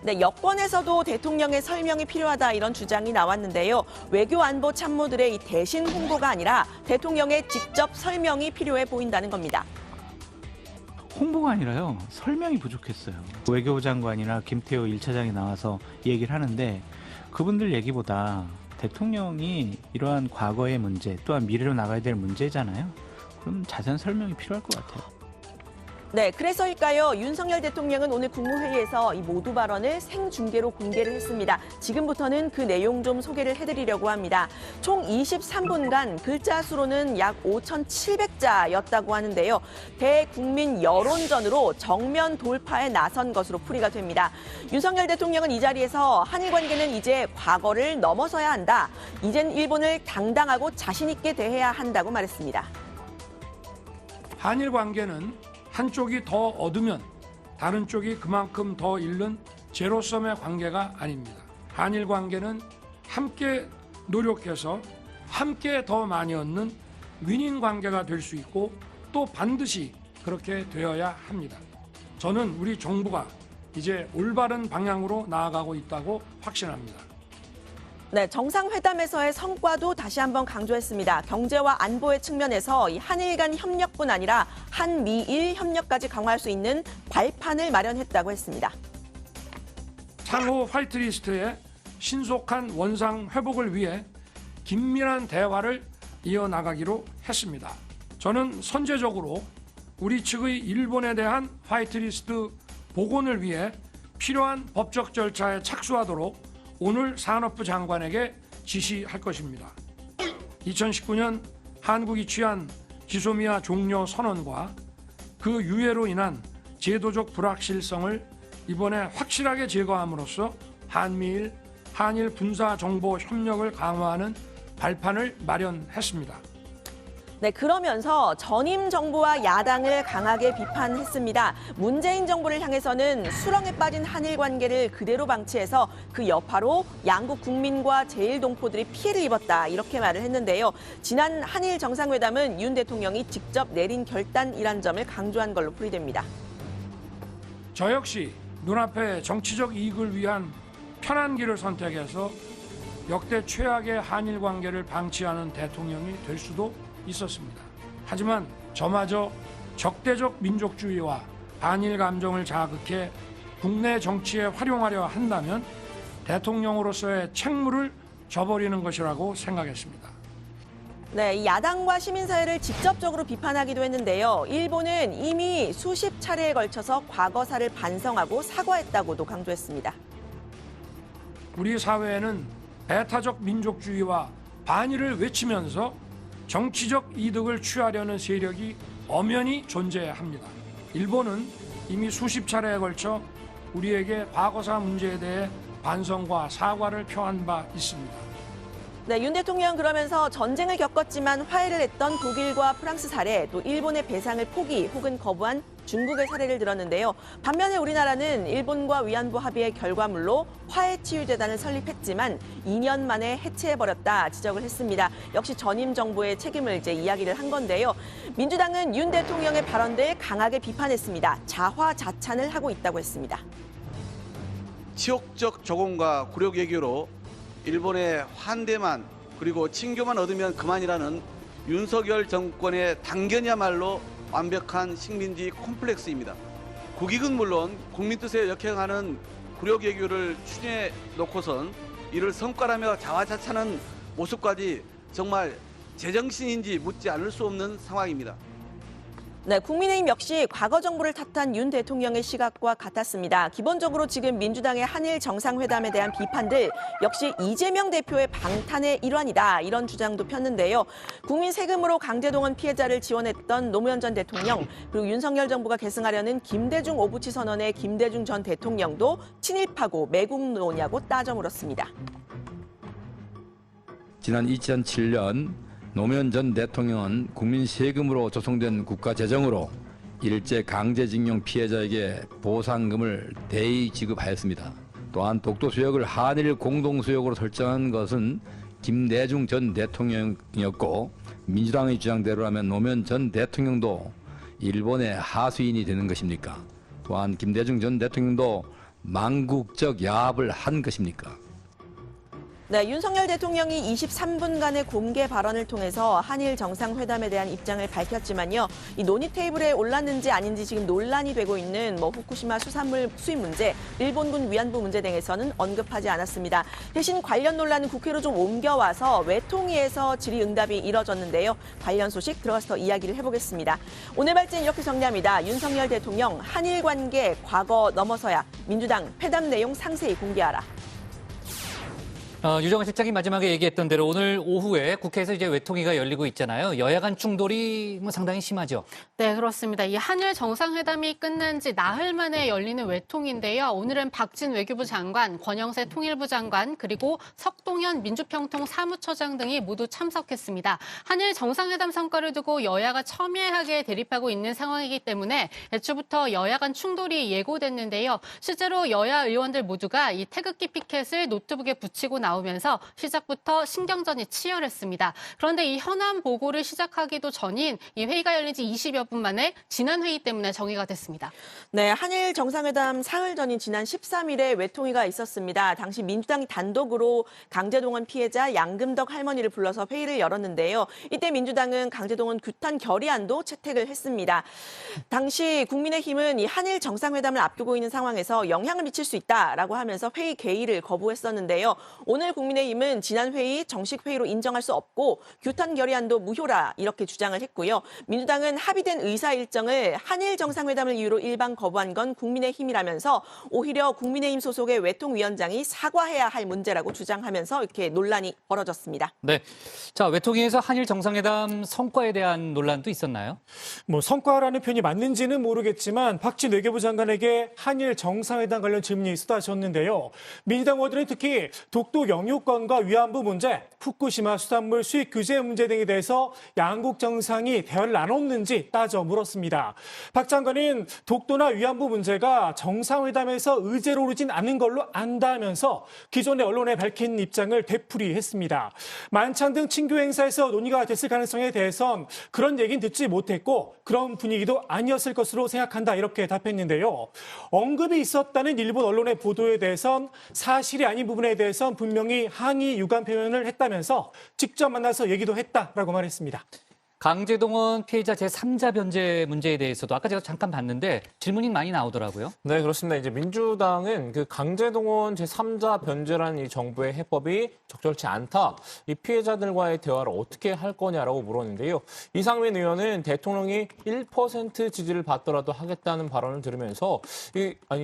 네, 여권에서도 대통령의 설명이 필요하다 이런 주장이 나왔는데요. 외교안보 참모들의 이 대신 홍보가 아니라 대통령의 직접 설명이 필요해 보인다는 겁니다. 홍보가 아니라요. 설명이 부족했어요. 외교부 장관이나 김태호 1차장이 나와서 얘기를 하는데 그분들 얘기보다 대통령이 이러한 과거의 문제 또한 미래로 나가야 될 문제잖아요. 그럼 자세한 설명이 필요할 것 같아요. 네, 그래서일까요? 윤석열 대통령은 오늘 국무회의에서 이 모두 발언을 생중계로 공개를 했습니다. 지금부터는 그 내용 좀 소개를 해드리려고 합니다. 총 23분간 글자 수로는 약 5,700자였다고 하는데요. 대국민 여론전으로 정면 돌파에 나선 것으로 풀이가 됩니다. 윤석열 대통령은 이 자리에서 한일 관계는 이제 과거를 넘어서야 한다. 이젠 일본을 당당하고 자신 있게 대해야 한다고 말했습니다. 한일 관계는 한쪽이 더 얻으면 다른 쪽이 그만큼 더 잃는 제로섬의 관계가 아닙니다. 한일 관계는 함께 노력해서 함께 더 많이 얻는 윈윈 관계가 될 수 있고 또 반드시 그렇게 되어야 합니다. 저는 우리 정부가 이제 올바른 방향으로 나아가고 있다고 확신합니다. 네, 정상회담에서의 성과도 다시 한번 강조했습니다. 경제와 안보의 측면에서 이 한일 간 협력뿐 아니라 한미일 협력까지 강화할 수 있는 발판을 마련했다고 했습니다. 향후 화이트리스트의 신속한 원상 회복을 위해 긴밀한 대화를 이어나가기로 했습니다. 저는 선제적으로 우리 측의 일본에 대한 화이트리스트 복원을 위해 필요한 법적 절차에 착수하도록 오늘 산업부 장관에게 지시할 것입니다. 2019년 한국이 취한 지소미아 종료 선언과 그 유예로 인한 제도적 불확실성을 이번에 확실하게 제거함으로써 한일 군사 정보 협력을 강화하는 발판을 마련했습니다. 네, 그러면서 전임 정부와 야당을 강하게 비판했습니다. 문재인 정부를 향해서는 수렁에 빠진 한일 관계를 그대로 방치해서 그 여파로 양국 국민과 제1동포들이 피해를 입었다, 이렇게 말을 했는데요. 지난 한일 정상회담은 윤 대통령이 직접 내린 결단이란 점을 강조한 걸로 풀이됩니다. 저 역시 눈앞의 정치적 이익을 위한 편한 길을 선택해서 역대 최악의 한일 관계를 방치하는 대통령이 될 수도 있었습니다. 하지만 저마저 적대적 민족주의와 반일 감정을 자극해 국내 정치에 활용하려 한다면 대통령으로서의 책무를 져버리는 것이라고 생각했습니다. 네, 야당과 시민사회를 직접적으로 비판하기도 했는데요. 일본은 이미 수십 차례에 걸쳐서 과거사를 반성하고 사과했다고도 강조했습니다. 우리 사회에는 배타적 민족주의와 반일을 외치면서 정치적 이득을 취하려는 세력이 엄연히 존재합니다. 일본은 이미 수십 차례에 걸쳐 우리에게 과거사 문제에 대해 반성과 사과를 표한 바 있습니다. 네, 윤 대통령 그러면서 전쟁을 겪었지만 화해를 했던 독일과 프랑스 사례, 또 일본의 배상을 포기 혹은 거부한 중국의 사례를 들었는데요. 반면에 우리나라는 일본과 위안부 합의의 결과물로 화해치유재단을 설립했지만 2년 만에 해체해버렸다 지적을 했습니다. 역시 전임 정부의 책임을 이제 이야기를 한 건데요. 민주당은 윤 대통령의 발언들 강하게 비판했습니다. 자화자찬을 하고 있다고 했습니다. 치욕적 조공과 굴욕 외교로 일본의 환대만 그리고 친교만 얻으면 그만이라는 윤석열 정권의 당견이야말로 완벽한 식민지 콤플렉스입니다. 국익은 물론 국민 뜻에 역행하는 굴욕 외교를 추진해 놓고선 이를 성과라며 자화자찬하는 모습까지 정말 제정신인지 묻지 않을 수 없는 상황입니다. 네, 국민의힘 역시 과거 정부를 탓한 윤 대통령의 시각과 같았습니다. 기본적으로 지금 민주당의 한일 정상회담에 대한 비판들 역시 이재명 대표의 방탄의 일환이다, 이런 주장도 폈는데요. 국민 세금으로 강제동원 피해자를 지원했던 노무현 전 대통령, 그리고 윤석열 정부가 계승하려는 김대중 오부치 선언의 김대중 전 대통령도 친일파고 매국노냐고 따져 물었습니다. 지난 2007년 노무현 전 대통령은 국민 세금으로 조성된 국가 재정으로 일제 강제징용 피해자에게 보상금을 대의 지급하였습니다. 또한 독도 수역을 한일 공동 수역으로 설정한 것은 김대중 전 대통령이었고, 민주당의 주장대로라면 노무현 전 대통령도 일본의 하수인이 되는 것입니까? 또한 김대중 전 대통령도 망국적 야합을 한 것입니까? 네, 윤석열 대통령이 23분간의 공개 발언을 통해서 한일 정상회담에 대한 입장을 밝혔지만요. 이 논의 테이블에 올랐는지 아닌지 지금 논란이 되고 있는 후쿠시마 수산물 수입 문제, 일본군 위안부 문제 등에서는 언급하지 않았습니다. 대신 관련 논란은 국회로 좀 옮겨와서 외통위에서 질의응답이 이뤄졌는데요. 관련 소식 들어가서 더 이야기를 해보겠습니다. 오늘 발제는 이렇게 정리합니다. 윤석열 대통령 한일 관계 과거 넘어서야 민주당 회담 내용 상세히 공개하라. 유정은 실장이 마지막에 얘기했던 대로 오늘 오후에 국회에서 이제 외통위가 열리고 있잖아요. 여야 간 충돌이 상당히 심하죠. 네, 그렇습니다. 이 한일 정상회담이 끝난 지 나흘 만에 열리는 외통인데요. 오늘은 박진 외교부 장관, 권영세 통일부 장관, 그리고 석동현 민주평통 사무처장 등이 모두 참석했습니다. 한일 정상회담 성과를 두고 여야가 첨예하게 대립하고 있는 상황이기 때문에 애초부터 여야 간 충돌이 예고됐는데요. 실제로 여야 의원들 모두가 이 태극기 피켓을 노트북에 붙이고 나오면서 시작부터 신경전이 치열했습니다. 그런데 이 현안 보고를 시작하기도 전인 이 회의가 열린 지 20여 분 만에 지난 회의 때문에 정의가 됐습니다. 네, 한일 정상회담 사흘 전인 지난 13일에 외통위가 있었습니다. 당시 민주당이 단독으로 강제동원 피해자 양금덕 할머니를 불러서 회의를 열었는데요. 이때 민주당은 강제동원 규탄 결의안도 채택을 했습니다. 당시 국민의힘은 이 한일 정상회담을 앞두고 있는 상황에서 영향을 미칠 수 있다라고 하면서 회의 개의를 거부했었는데요. 오늘 국민의힘은 지난 회의 정식 회의로 인정할 수 없고 규탄 결의안도 무효라 이렇게 주장을 했고요. 민주당은 합의된 의사 일정을 한일 정상회담을 이유로 일방 거부한 건 국민의힘이라면서 오히려 국민의힘 소속의 외통위원장이 사과해야 할 문제라고 주장하면서 이렇게 논란이 벌어졌습니다. 네. 자, 외통위에서 한일 정상회담 성과에 대한 논란도 있었나요? 뭐 성과라는 표현이 맞는지는 모르겠지만 박진 외교부 장관에게 한일 정상회담 관련 질문이 쏟아졌는데요. 민주당 의원들은 특히 독도 영유권과 위안부 문제, 후쿠시마 수산물 수입 규제 문제 등에 대해서 양국 정상이 대화를 나눴는지 따져 물었습니다. 박 장관은 독도나 위안부 문제가 정상회담에서 의제로 오르진 않은 걸로 안다면서 기존의 언론에 밝힌 입장을 되풀이했습니다. 만찬 등 친교 행사에서 논의가 됐을 가능성에 대해선 그런 얘기는 듣지 못했고 그런 분위기도 아니었을 것으로 생각한다 이렇게 답했는데요. 언급이 있었다는 일본 언론의 보도에 대해선 사실이 아닌 부분에 대해선 분명히 항의 유감 표현을 했다면서 직접 만나서 얘기도 했다라고 말했습니다. 강제동원 피해자 제3자 변제 문제에 대해서도 아까 제가 잠깐 봤는데 질문이 많이 나오더라고요. 네, 그렇습니다. 이제 민주당은 그 강제동원 제3자 변제라는 이 정부의 해법이 적절치 않다. 이 피해자들과의 대화를 어떻게 할 거냐라고 물었는데요. 이상민 의원은 대통령이 1% 지지를 받더라도 하겠다는 발언을 들으면서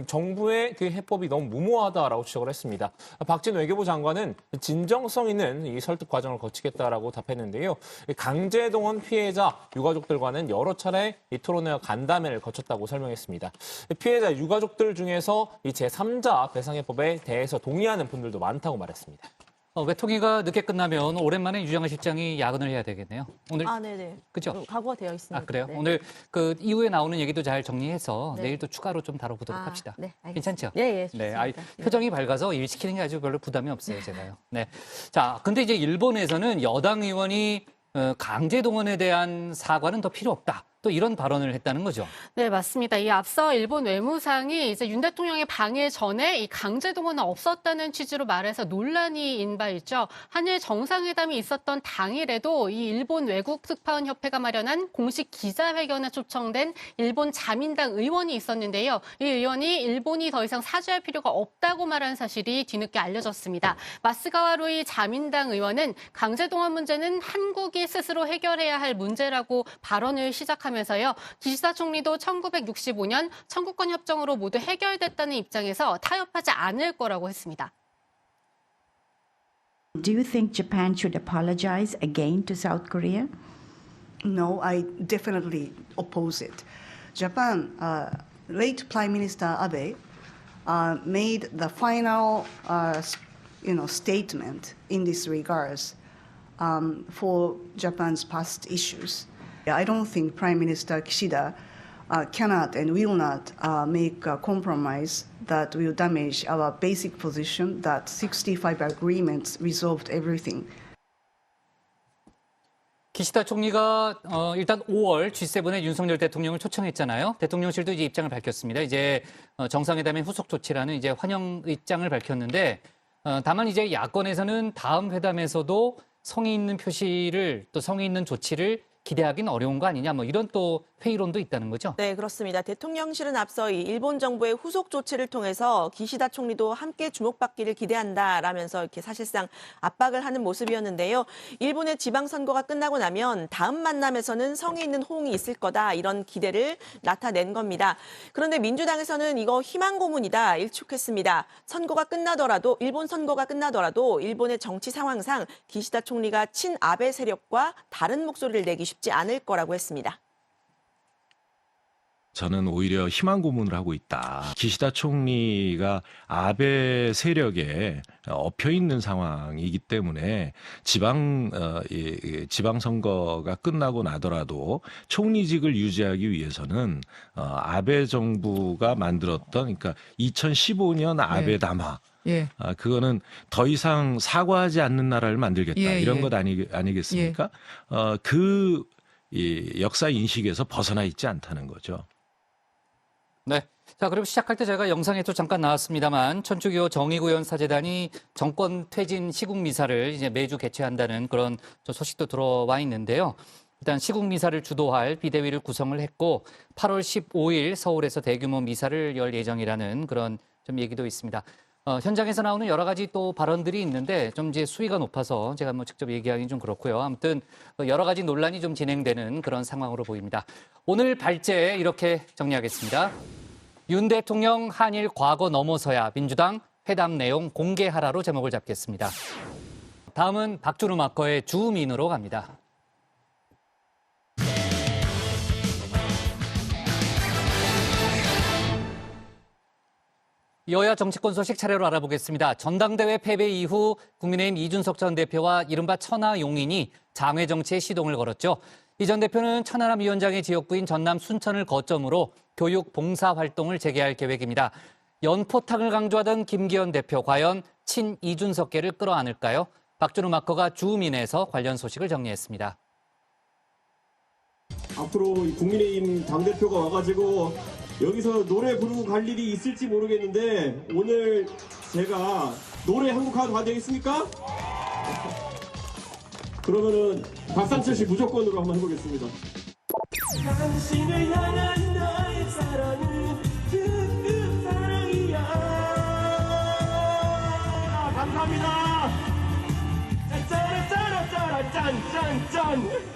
정부의 그 해법이 너무 무모하다라고 지적을 했습니다. 박진 외교부 장관은 진정성 있는 이 설득 과정을 거치겠다라고 답했는데요. 강제동원 피해자 유가족들과는 여러 차례 이 토론회와 간담회를 거쳤다고 설명했습니다. 피해자 유가족들 중에서 이 제3자 배상해법에 대해서 동의하는 분들도 많다고 말했습니다. 외통위가 늦게 끝나면 오랜만에 유정아 실장이 야근을 해야 되겠네요. 오늘 네네. 그죠? 각오가 되어 있습니다. 그래요? 네. 오늘 그 이후에 나오는 얘기도 잘 정리해서 네. 내일 또 추가로 좀 다뤄보도록 합시다. 네, 알겠습니다. 괜찮죠? 예, 좋습니다. 네, 표정이 밝아서 일 시키는 게 아주 별로 부담이 없어요, 제가요. 네. 자, 근데 이제 일본에서는 여당 의원이 강제동원에 대한 사과는 더 필요 없다. 또 이런 발언을 했다는 거죠. 네, 맞습니다. 이 앞서 일본 외무상이 이제 윤 대통령의 방해 전에 이 강제동원은 없었다는 취지로 말해서 논란이 인바있죠. 한일 정상회담이 있었던 당일에도 이 일본 외국특파원협회가 마련한 공식 기자회견에 초청된 일본 자민당 의원이 있었는데요. 이 의원이 일본이 더 이상 사죄할 필요가 없다고 말한 사실이 뒤늦게 알려졌습니다. 마스가와 루이 자민당 의원은 강제동원 문제는 한국이 스스로 해결해야 할 문제라고 발언을 시작하면서요. 기시다 총리도 1965년 청구권 협정으로 모두 해결됐다는 입장에서 타협하지 않을 거라고 했습니다. Do you think Japan should apologize again to South Korea? No, I definitely oppose it. Japan, late Prime Minister Abe made the final, statement in this regards for Japan's past issues. I don't think Prime Minister Kishida cannot and will not make a compromise that will damage our basic position that 65 agreements resolved everything. 기시다 총리가 일단 5월 G7에 윤석열 대통령을 초청했잖아요. 대통령실도 이제 입장을 밝혔습니다. 이제 정상회담의 후속 조치라는 이제 환영 입장을 밝혔는데 다만 이제 야권에서는 다음 회담에서도 성의 있는 표시를 또 성의 있는 조치를 기대하기는 어려운 거 아니냐 뭐 이런 또 회의론도 있다는 거죠. 네, 그렇습니다. 대통령실은 앞서 이 일본 정부의 후속 조치를 통해서 기시다 총리도 함께 주목받기를 기대한다라면서 이렇게 사실상 압박을 하는 모습이었는데요. 일본의 지방선거가 끝나고 나면 다음 만남에서는 성의 있는 호응이 있을 거다 이런 기대를 나타낸 겁니다. 그런데 민주당에서는 이거 희망 고문이다 일축했습니다. 일본 선거가 끝나더라도 일본의 정치 상황상 기시다 총리가 친아베 세력과 다른 목소리를 내기 쉽지 않을 거라고 했습니다. 저는 오히려 희망 고문을 하고 있다. 기시다 총리가 아베 세력에 엎여 있는 상황이기 때문에 지방선거가 끝나고 나더라도 총리직을 유지하기 위해서는 아베 정부가 만들었던 그러니까 2015년 아베 담화 예. 그거는 더 이상 사과하지 않는 나라를 만들겠다 예, 이런 예. 것 아니겠습니까? 이 역사 인식에서 벗어나 있지 않다는 거죠. 네. 자, 그리고 시작할 때 제가 영상에도 잠깐 나왔습니다만 천주교 정의구현사재단이 정권 퇴진 시국 미사를 이제 매주 개최한다는 그런 소식도 들어와 있는데요. 일단 시국 미사를 주도할 비대위를 구성을 했고 8월 15일 서울에서 대규모 미사를 열 예정이라는 그런 좀 얘기도 있습니다. 현장에서 나오는 여러 가지 또 발언들이 있는데 좀 이제 수위가 높아서 제가 뭐 직접 얘기하기는 좀 그렇고요. 아무튼 여러 가지 논란이 좀 진행되는 그런 상황으로 보입니다. 오늘 발제 이렇게 정리하겠습니다. 윤 대통령 한일 과거 넘어서야 민주당 회담 내용 공개하라로 제목을 잡겠습니다. 다음은 박준우 마커의 주민으로 갑니다. 여야 정치권 소식 차례로 알아보겠습니다. 전당대회 패배 이후 국민의힘 이준석 전 대표와 이른바 천하용인이 장외 정치에 시동을 걸었죠. 이 전 대표는 천하람 위원장의 지역구인 전남 순천을 거점으로 교육 봉사 활동을 재개할 계획입니다. 연포탕을 강조하던 김기현 대표 과연 친 이준석계를 끌어안을까요? 박준우 마커가 주민에서 관련 소식을 정리했습니다. 앞으로 국민의힘 당대표가 와가지고 여기서 노래 부르고 갈 일이 있을지 모르겠는데 오늘 제가 노래 한 곡 하도 되겠습니까? 그러면은 박상철 씨 무조건으로 한번 해보겠습니다. 당신을 향한 나의 사랑은 특급 사랑이야. 감사합니다. 짠짠짠짠짠짠.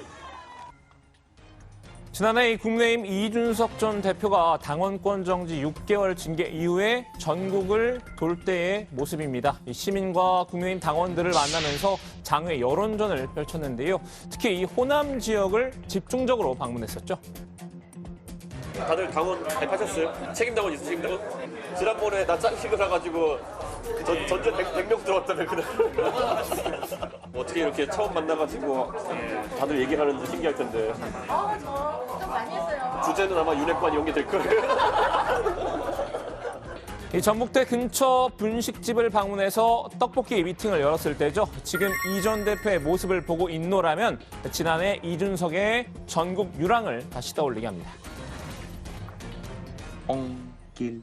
지난해 국민의힘 이준석 전 대표가 당원권 정지 6개월 징계 이후에 전국을 돌 때의 모습입니다. 시민과 국민의힘 당원들을 만나면서 장외 여론전을 펼쳤는데요. 특히 이 호남 지역을 집중적으로 방문했었죠. 다들 당원 가입하셨어요? 책임당원 있으신 분? 지난번에 나 짱식을 해가지고 전체 100명 들어왔다며 그날. 어떻게 이렇게 처음 만나가지고 다들 얘기하는지 신기할 텐데. 저 걱정 많이 했어요. 주제는 아마 윤핵관이 연계될 거예요. 이 전북대 근처 분식집을 방문해서 떡볶이 미팅을 열었을 때죠. 지금 이 전 대표의 모습을 보고 있노라면 지난해 이준석의 전국 유랑을 다시 떠올리게 합니다. 엉길동.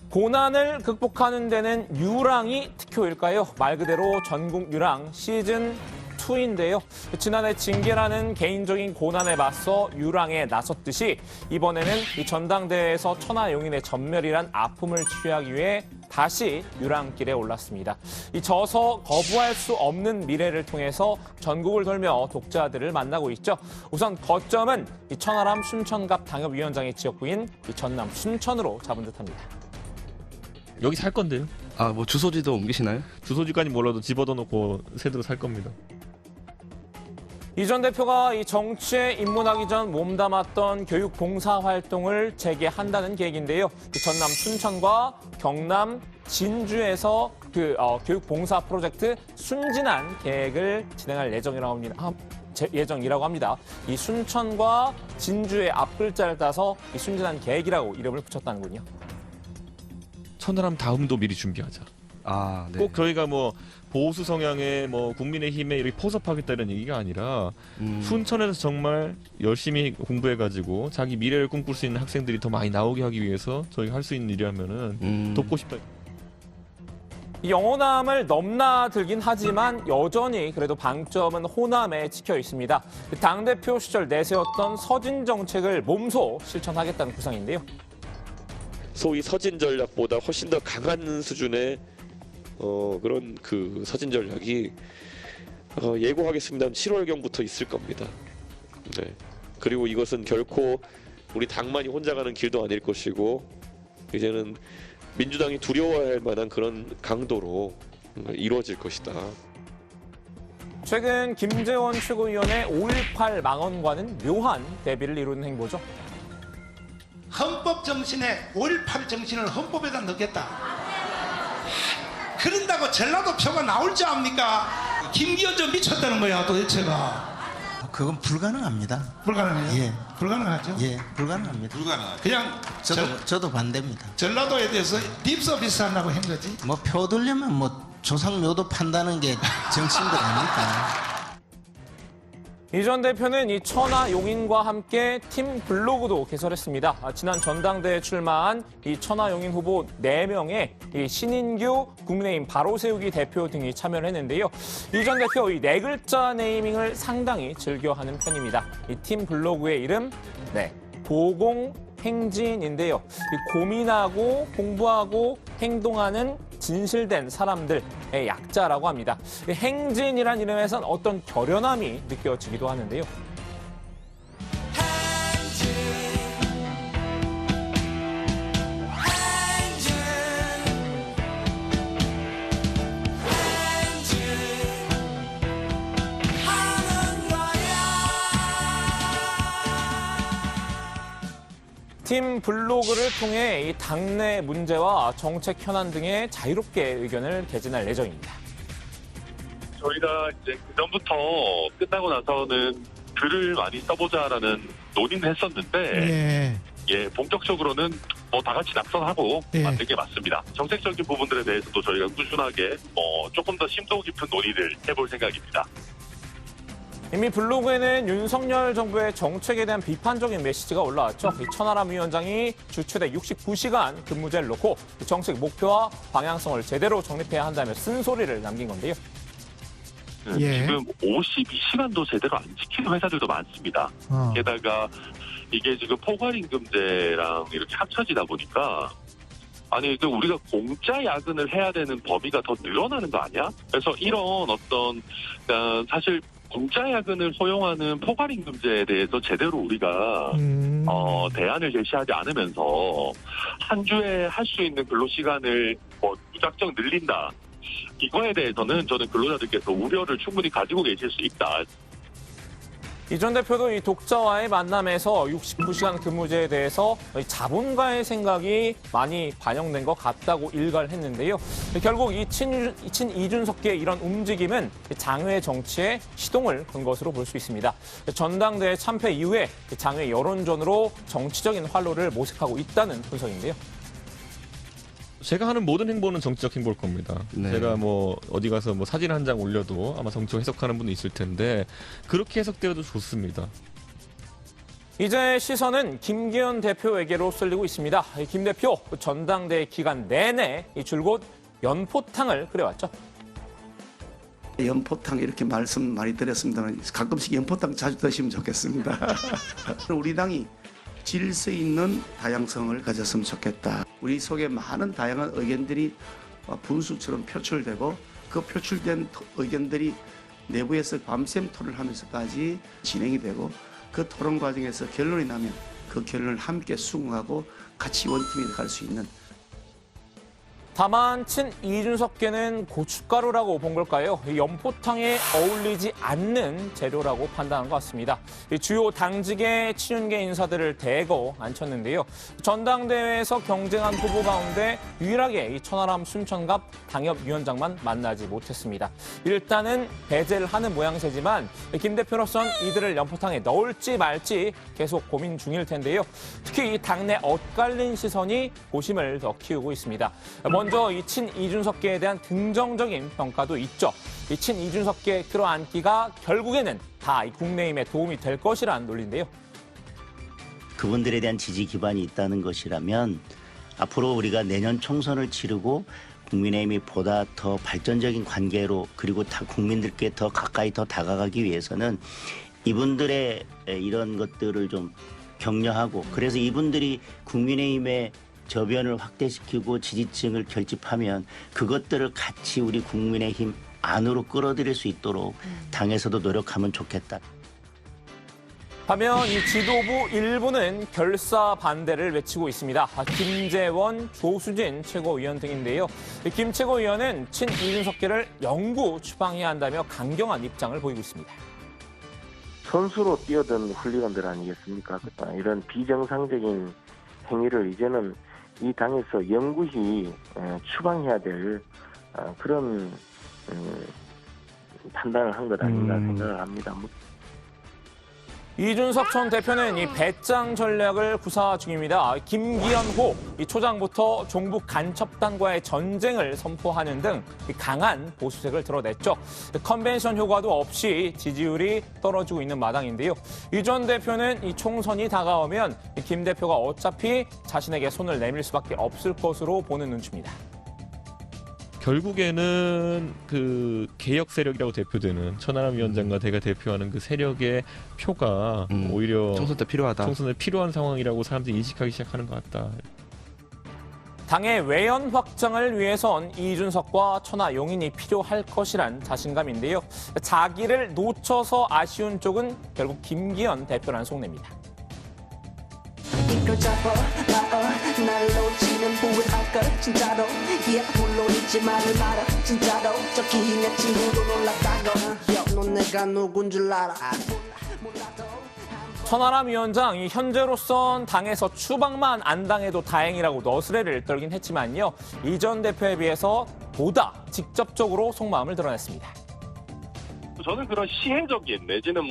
고난을 극복하는 데는 유랑이 특효일까요? 말 그대로 전국 유랑 시즌 2인데요. 지난해 징계라는 개인적인 고난에 맞서 유랑에 나섰듯이 이번에는 이 전당대회에서 천하용인의 전멸이란 아픔을 치유하기 위해 다시 유랑길에 올랐습니다. 이 져서 거부할 수 없는 미래를 통해서 전국을 돌며 독자들을 만나고 있죠. 우선 거점은 이 천하람 순천갑 당협위원장의 지역구인 이 전남 순천으로 잡은 듯합니다. 여기 살 건데요. 뭐 주소지도 옮기시나요? 주소지까지 몰라도 집 얻어놓고 새대로 살 겁니다. 이 전 대표가 이 정치에 입문하기 전 몸담았던 교육 봉사 활동을 재개한다는 계획인데요. 전남 순천과 경남 진주에서 교육 봉사 프로젝트 순진한 계획을 진행할 예정이라고 합니다. 이 순천과 진주의 앞글자를 따서 이 순진한 계획이라고 이름을 붙였다는군요. 천하람 다음도 미리 준비하자. 네. 꼭 저희가 뭐 보수 성향의 뭐 국민의힘에 이렇게 포섭하겠다 이런 얘기가 아니라 순천에서 정말 열심히 공부해가지고 자기 미래를 꿈꿀 수 있는 학생들이 더 많이 나오게 하기 위해서 저희가 할 수 있는 일이라면은 돕고 싶다. 이 영호남을 넘나들긴 하지만 여전히 그래도 방점은 호남에 찍혀 있습니다. 당대표 시절 내세웠던 서진 정책을 몸소 실천하겠다는 구상인데요. 소위 서진 전략보다 훨씬 더 강한 수준의 그런 그 서진 전략이 예고하겠습니다만 7월경부터 있을 겁니다. 네. 그리고 이것은 결코 우리 당만이 혼자 가는 길도 아닐 것이고 이제는 민주당이 두려워할 만한 그런 강도로 이루어질 것이다. 최근 김재원 최고위원의 5.18 망언과는 묘한 대비를 이루는 행보죠. 헌법 정신에 5.18 정신을 헌법에다 넣겠다. 그런다고 전라도 표가 나올 줄 압니까? 김기현 좀 미쳤다는 거야 도대체가. 그건 불가능합니다. 불가능해요? 예. 불가능하죠? 예, 불가능합니다. 불가능하죠. 그냥 저도 반대입니다. 전라도에 대해서 립서비스 하려고 한 거지. 뭐 표 들려면 뭐 조상묘도 판다는 게 정치인들 아닙니까? 이 전 대표는 이 천하 용인과 함께 팀 블로그도 개설했습니다. 지난 전당대회에 출마한 이 천하 용인 후보 4명의 이 신인규 국민의힘 바로 세우기 대표 등이 참여를 했는데요. 이 전 대표 이 4글자 네이밍을 상당히 즐겨하는 편입니다. 이 팀 블로그의 이름 보공행진인데요. 이 고민하고 공부하고 행동하는 진실된 사람들의 약자라고 합니다. 행진이란 이름에선 어떤 결연함이 느껴지기도 하는데요. 팀 블로그를 통해 이 당내 문제와 정책 현안 등에 자유롭게 의견을 개진할 예정입니다. 저희가 이제 그전부터 끝나고 나서는 글을 많이 써보자라는 논의는 했었는데, 본격적으로는 뭐 다 같이 낙선하고 만든 게 맞습니다. 정책적인 부분들에 대해서도 저희가 꾸준하게 조금 더 심도 깊은 논의를 해볼 생각입니다. 이미 블로그에는 윤석열 정부의 정책에 대한 비판적인 메시지가 올라왔죠. 천하람 위원장이 주 최대 69시간 근무제를 놓고 정책 목표와 방향성을 제대로 정립해야 한다며 쓴소리를 남긴 건데요. 지금 52시간도 제대로 안 지키는 회사들도 많습니다. 게다가 이게 지금 포괄임금제랑 이렇게 합쳐지다 보니까 아니 우리가 공짜 야근을 해야 되는 범위가 더 늘어나는 거 아니야? 그래서 이런 어떤 사실 공짜 야근을 허용하는 포괄임금제에 대해서 제대로 우리가 대안을 제시하지 않으면서 한 주에 할 수 있는 근로시간을 무작정 늘린다. 이거에 대해서는 저는 근로자들께서 우려를 충분히 가지고 계실 수 있다. 이 전 대표도 이 독자와의 만남에서 69시간 근무제에 대해서 자본가의 생각이 많이 반영된 것 같다고 일갈 했는데요. 결국 이 친이준석계의 이런 움직임은 장외 정치에 시동을 건 것으로 볼 수 있습니다. 전당대회 참패 이후에 장외 여론전으로 정치적인 활로를 모색하고 있다는 분석인데요. 제가 하는 모든 행보는 정치적 행보일 겁니다. 제가 뭐 어디 가서 뭐 사진 한 장 올려도 아마 정치적 해석하는 분도 있을 텐데 그렇게 해석되어도 좋습니다. 이제 시선은 김기현 대표에게로 쏠리고 있습니다. 김 대표 전당대회 기간 내내 줄곧 연포탕을 끓여왔죠. 연포탕 이렇게 말씀 많이 드렸습니다만 가끔씩 연포탕 자주 드시면 좋겠습니다. 우리 당이 질서 있는 다양성을 가졌으면 좋겠다. 우리 속에 많은 다양한 의견들이 분수처럼 표출되고 그 표출된 의견들이 내부에서 밤샘 토론을 하면서까지 진행이 되고 그 토론 과정에서 결론이 나면 그 결론을 함께 수긍하고 같이 원팀이 갈 수 있는. 다만 친이준석계는 고춧가루라고 본 걸까요? 연포탕에 어울리지 않는 재료라고 판단한 것 같습니다. 주요 당직의 친윤계 인사들을 대거 앉혔는데요. 전당대회에서 경쟁한 후보 가운데 유일하게 이 천하람 순천갑 당협위원장만 만나지 못했습니다. 일단은 배제를 하는 모양새지만 김 대표로선 이들을 연포탕에 넣을지 말지 계속 고민 중일 텐데요. 특히 이 당내 엇갈린 시선이 고심을 더 키우고 있습니다. 먼저 이 친이준석계에 대한 긍정적인 평가도 있죠. 이 친이준석계 끌어안기가 결국에는 다 이 국민의힘에 도움이 될 것이라는 논리인데요. 그분들에 대한 지지 기반이 있다는 것이라면 앞으로 우리가 내년 총선을 치르고 국민의힘이 보다 더 발전적인 관계로 그리고 다 국민들께 더 가까이 더 다가가기 위해서는 이분들의 이런 것들을 좀 격려하고 그래서 이분들이 국민의힘의 저변을 확대시키고 지지층을 결집하면 그것들을 같이 우리 국민의힘 안으로 끌어들일 수 있도록 당에서도 노력하면 좋겠다. 반면 이 지도부 일부는 결사 반대를 외치고 있습니다. 김재원, 조수진 최고위원 등인데요. 김 최고위원은 친이준석계를 영구 추방해야 한다며 강경한 입장을 보이고 있습니다. 선수로 뛰어든 훌리건들 아니겠습니까? 이런 비정상적인 행위를 이제는 이 당에서 영구히 추방해야 될 그런 판단을 한 것 아닌가 생각을 합니다. 이준석 전 대표는 이 배짱 전략을 구사 중입니다. 김기현호 이 초장부터 종북 간첩단과의 전쟁을 선포하는 등 강한 보수색을 드러냈죠. 컨벤션 효과도 없이 지지율이 떨어지고 있는 마당인데요. 이 전 대표는 이 총선이 다가오면 김 대표가 어차피 자신에게 손을 내밀 수밖에 없을 것으로 보는 눈치입니다. 결국에는 그 개혁 세력이라고 대표되는 천하람 위원장과 제가 대표하는 그 세력의 표가 오히려 총선 때 필요하다. 총선에 필요한 상황이라고 사람들이 인식하기 시작하는 것 같다. 당의 외연 확장을 위해선 이준석과 천하 용인이 필요할 것이란 자신감인데요. 자기를 놓쳐서 아쉬운 쪽은 결국 김기현 대표라는 속내입니다. 날 놓치면 후회할걸 진짜로 물론이지 말을 말아 진짜로 저기 내 친구도 놀랐다고 넌 내가 누군 줄 알아 천하람 위원장 현재로선 당에서 추방만 안 당해도 다행이라고 너스레를 떨긴 했지만요. 이 전 대표에 비해서 보다 직접적으로 속마음을 드러냈습니다. 저는 그런 시혜적인 내지는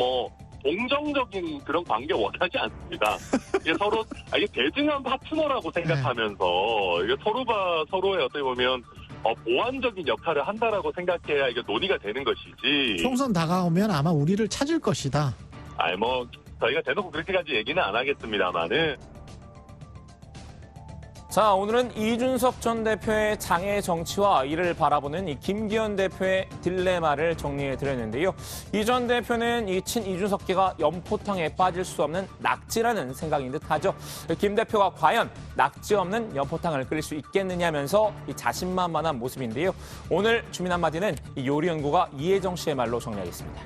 동정적인 그런 관계 원하지 않습니다. 이게 서로 이게 대등한 파트너라고 생각하면서 이게 서로가 서로의 어떻게 보면 보완적인 역할을 한다라고 생각해야 이게 논의가 되는 것이지. 총선 다가오면 아마 우리를 찾을 것이다. 저희가 대놓고 그렇게까지 얘기는 안 하겠습니다만은. 자, 오늘은 이준석 전 대표의 장애 정치와 이를 바라보는 이 김기현 대표의 딜레마를 정리해 드렸는데요. 이 전 대표는 이 친이준석계가 연포탕에 빠질 수 없는 낙지라는 생각인 듯하죠. 김 대표가 과연 낙지 없는 연포탕을 끓일 수 있겠느냐면서 이 자신만만한 모습인데요. 오늘 주민 한마디는 이 요리연구가 이혜정 씨의 말로 정리하겠습니다.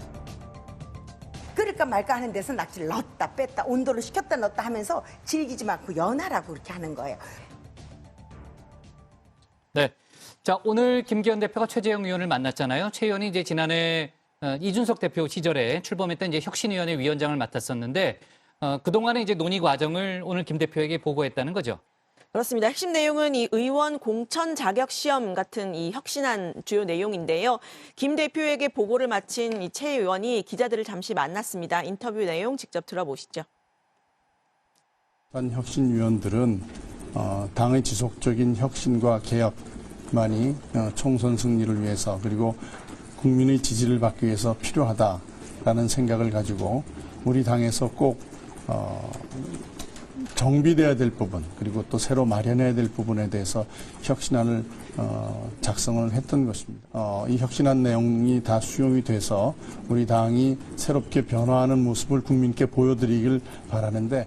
끓일까 말까 하는 데서 낙지를 넣었다 뺐다 온도를 식혔다 넣었다 하면서 질기지 않고 연하라고 그렇게 하는 거예요. 네. 자, 오늘 김기현 대표가 최재형 의원을 만났잖아요. 최 의원이 이제 지난해 이준석 대표 시절에 출범했던 이제 혁신위원회 위원장을 맡았었는데 그동안의 이제 논의 과정을 오늘 김 대표에게 보고했다는 거죠. 그렇습니다. 핵심 내용은 이 의원 공천 자격 시험 같은 이 혁신안 주요 내용인데요. 김 대표에게 보고를 마친 이 최 의원이 기자들을 잠시 만났습니다. 인터뷰 내용 직접 들어보시죠. 혁신위원들은 당의 지속적인 혁신과 개혁만이 총선 승리를 위해서 그리고 국민의 지지를 받기 위해서 필요하다라는 생각을 가지고 우리 당에서 꼭 정비돼야 될 부분 그리고 또 새로 마련해야 될 부분에 대해서 혁신안을 작성을 했던 것입니다. 이 혁신안 내용이 다 수용이 돼서 우리 당이 새롭게 변화하는 모습을 국민께 보여드리길 바라는데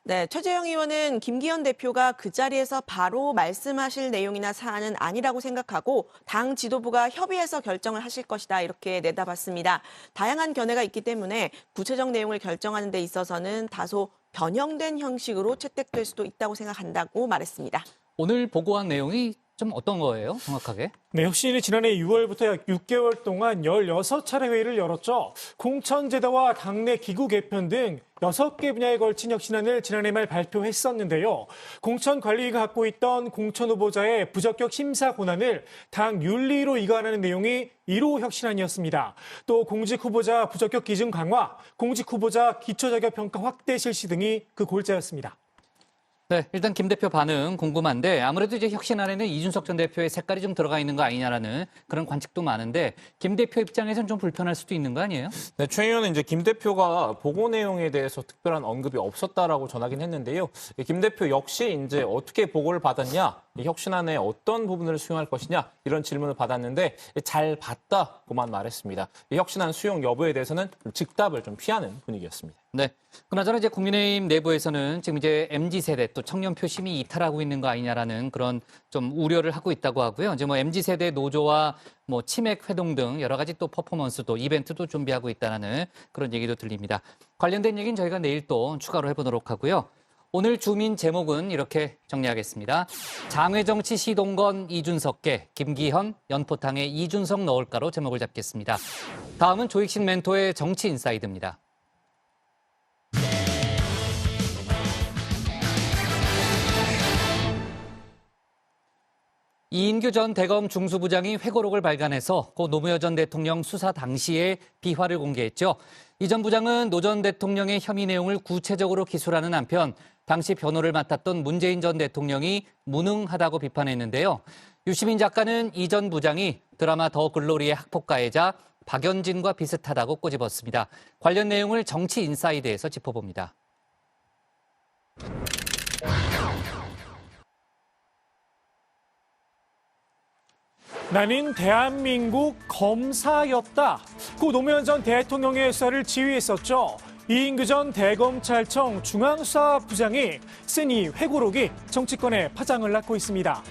네, 최재형 의원은 김기현 대표가 그 자리에서 바로 말씀하실 내용이나 사안은 아니라고 생각하고 당 지도부가 협의해서 결정을 하실 것이다 이렇게 내다봤습니다. 다양한 견해가 있기 때문에 구체적 내용을 결정하는 데 있어서는 다소 변형된 형식으로 채택될 수도 있다고 생각한다고 말했습니다. 오늘 보고한 내용이 좀 어떤 거예요, 정확하게? 네, 혁신이 지난해 6월부터 약 6개월 동안 16차례 회의를 열었죠. 공천제도와 당내 기구 개편 등 6개 분야에 걸친 혁신안을 지난해 말 발표했었는데요. 공천관리위가 갖고 있던 공천 후보자의 부적격 심사 권한을 당 윤리로 이관하는 내용이 1호 혁신안이었습니다. 또 공직 후보자 부적격 기준 강화, 공직 후보자 기초자격평가 확대 실시 등이 그 골자였습니다. 네, 일단 김 대표 반응 궁금한데 아무래도 이제 혁신안에는 이준석 전 대표의 색깔이 좀 들어가 있는 거 아니냐라는 그런 관측도 많은데 김 대표 입장에서는 좀 불편할 수도 있는 거 아니에요? 네, 최 의원은 이제 김 대표가 보고 내용에 대해서 특별한 언급이 없었다라고 전하긴 했는데요. 김 대표 역시 이제 어떻게 보고를 받았냐, 이 혁신안에 어떤 부분을 수용할 것이냐 이런 질문을 받았는데 잘 봤다고만 말했습니다. 이 혁신안 수용 여부에 대해서는 즉답을 좀 피하는 분위기였습니다. 네. 그나저나 이제 국민의힘 내부에서는 지금 이제 MZ세대 또 청년 표심이 이탈하고 있는 거 아니냐라는 그런 좀 우려를 하고 있다고 하고요. 이제 MZ세대 노조와 치맥 회동 등 여러 가지 또 퍼포먼스도 이벤트도 준비하고 있다는 그런 얘기도 들립니다. 관련된 얘기는 저희가 내일 또 추가로 해보도록 하고요. 오늘 주민 제목은 이렇게 정리하겠습니다. 장외정치 시동건 이준석계, 김기현, 연포탕에 이준석 넣을까로 제목을 잡겠습니다. 다음은 조익식 멘토의 정치 인사이드입니다. 이인규 전 대검 중수부장이 회고록을 발간해서 고 노무현 전 대통령 수사 당시의 비화를 공개했죠. 이 전 부장은 노 전 대통령의 혐의 내용을 구체적으로 기술하는 한편 당시 변호를 맡았던 문재인 전 대통령이 무능하다고 비판했는데요. 유시민 작가는 이 전 부장이 드라마 더 글로리의 학폭가해자 박연진과 비슷하다고 꼬집었습니다. 관련 내용을 정치 인사이드에서 짚어봅니다. 나는 대한민국 검사였다. 고 노무현 전 대통령의 수사를 지휘했었죠. 이인규 전 대검찰청 중앙수사부장이 쓴 이 회고록이 정치권의 파장을 낳고 있습니다.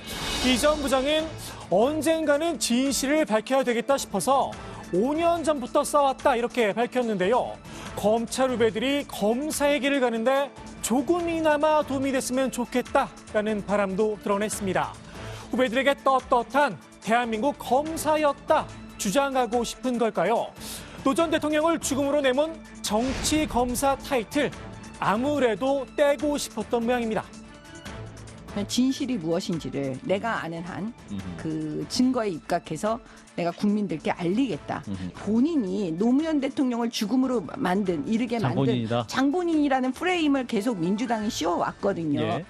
이 전 부장은 언젠가는 진실을 밝혀야 되겠다 싶어서 5년 전부터 써왔다 이렇게 밝혔는데요. 검찰 후배들이 검사의 길을 가는데 조금이나마 도움이 됐으면 좋겠다라는 바람도 드러냈습니다. 후배들에게 떳떳한 대한민국 검사였다 주장하고 싶은 걸까요? 노 전 대통령을 죽음으로 내몬 정치 검사 타이틀 아무래도 떼고 싶었던 모양입니다. 진실이 무엇인지를 내가 아는 한 그 증거에 입각해서 내가 국민들께 알리겠다. 본인이 노무현 대통령을 죽음으로 이르게 만든 장본인이라는 프레임을 계속 민주당이 씌워왔거든요. 예.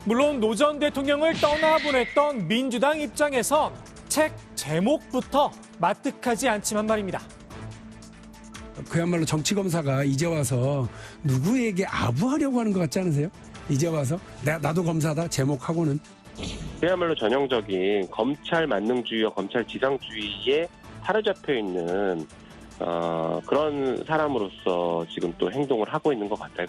물론 노 전 대통령을 떠나보냈던 민주당 입장에선 책 제목부터 마뜩하지 않지만 말입니다. 그야말로 정치검사가 이제 와서 누구에게 아부하려고 하는 것 같지 않으세요? 이제 와서 나도 검사다 제목하고는. 그야말로 전형적인 검찰 만능주의와 검찰 지상주의에 사로잡혀 있는 그런 사람으로서 지금 또 행동을 하고 있는 것 같아요.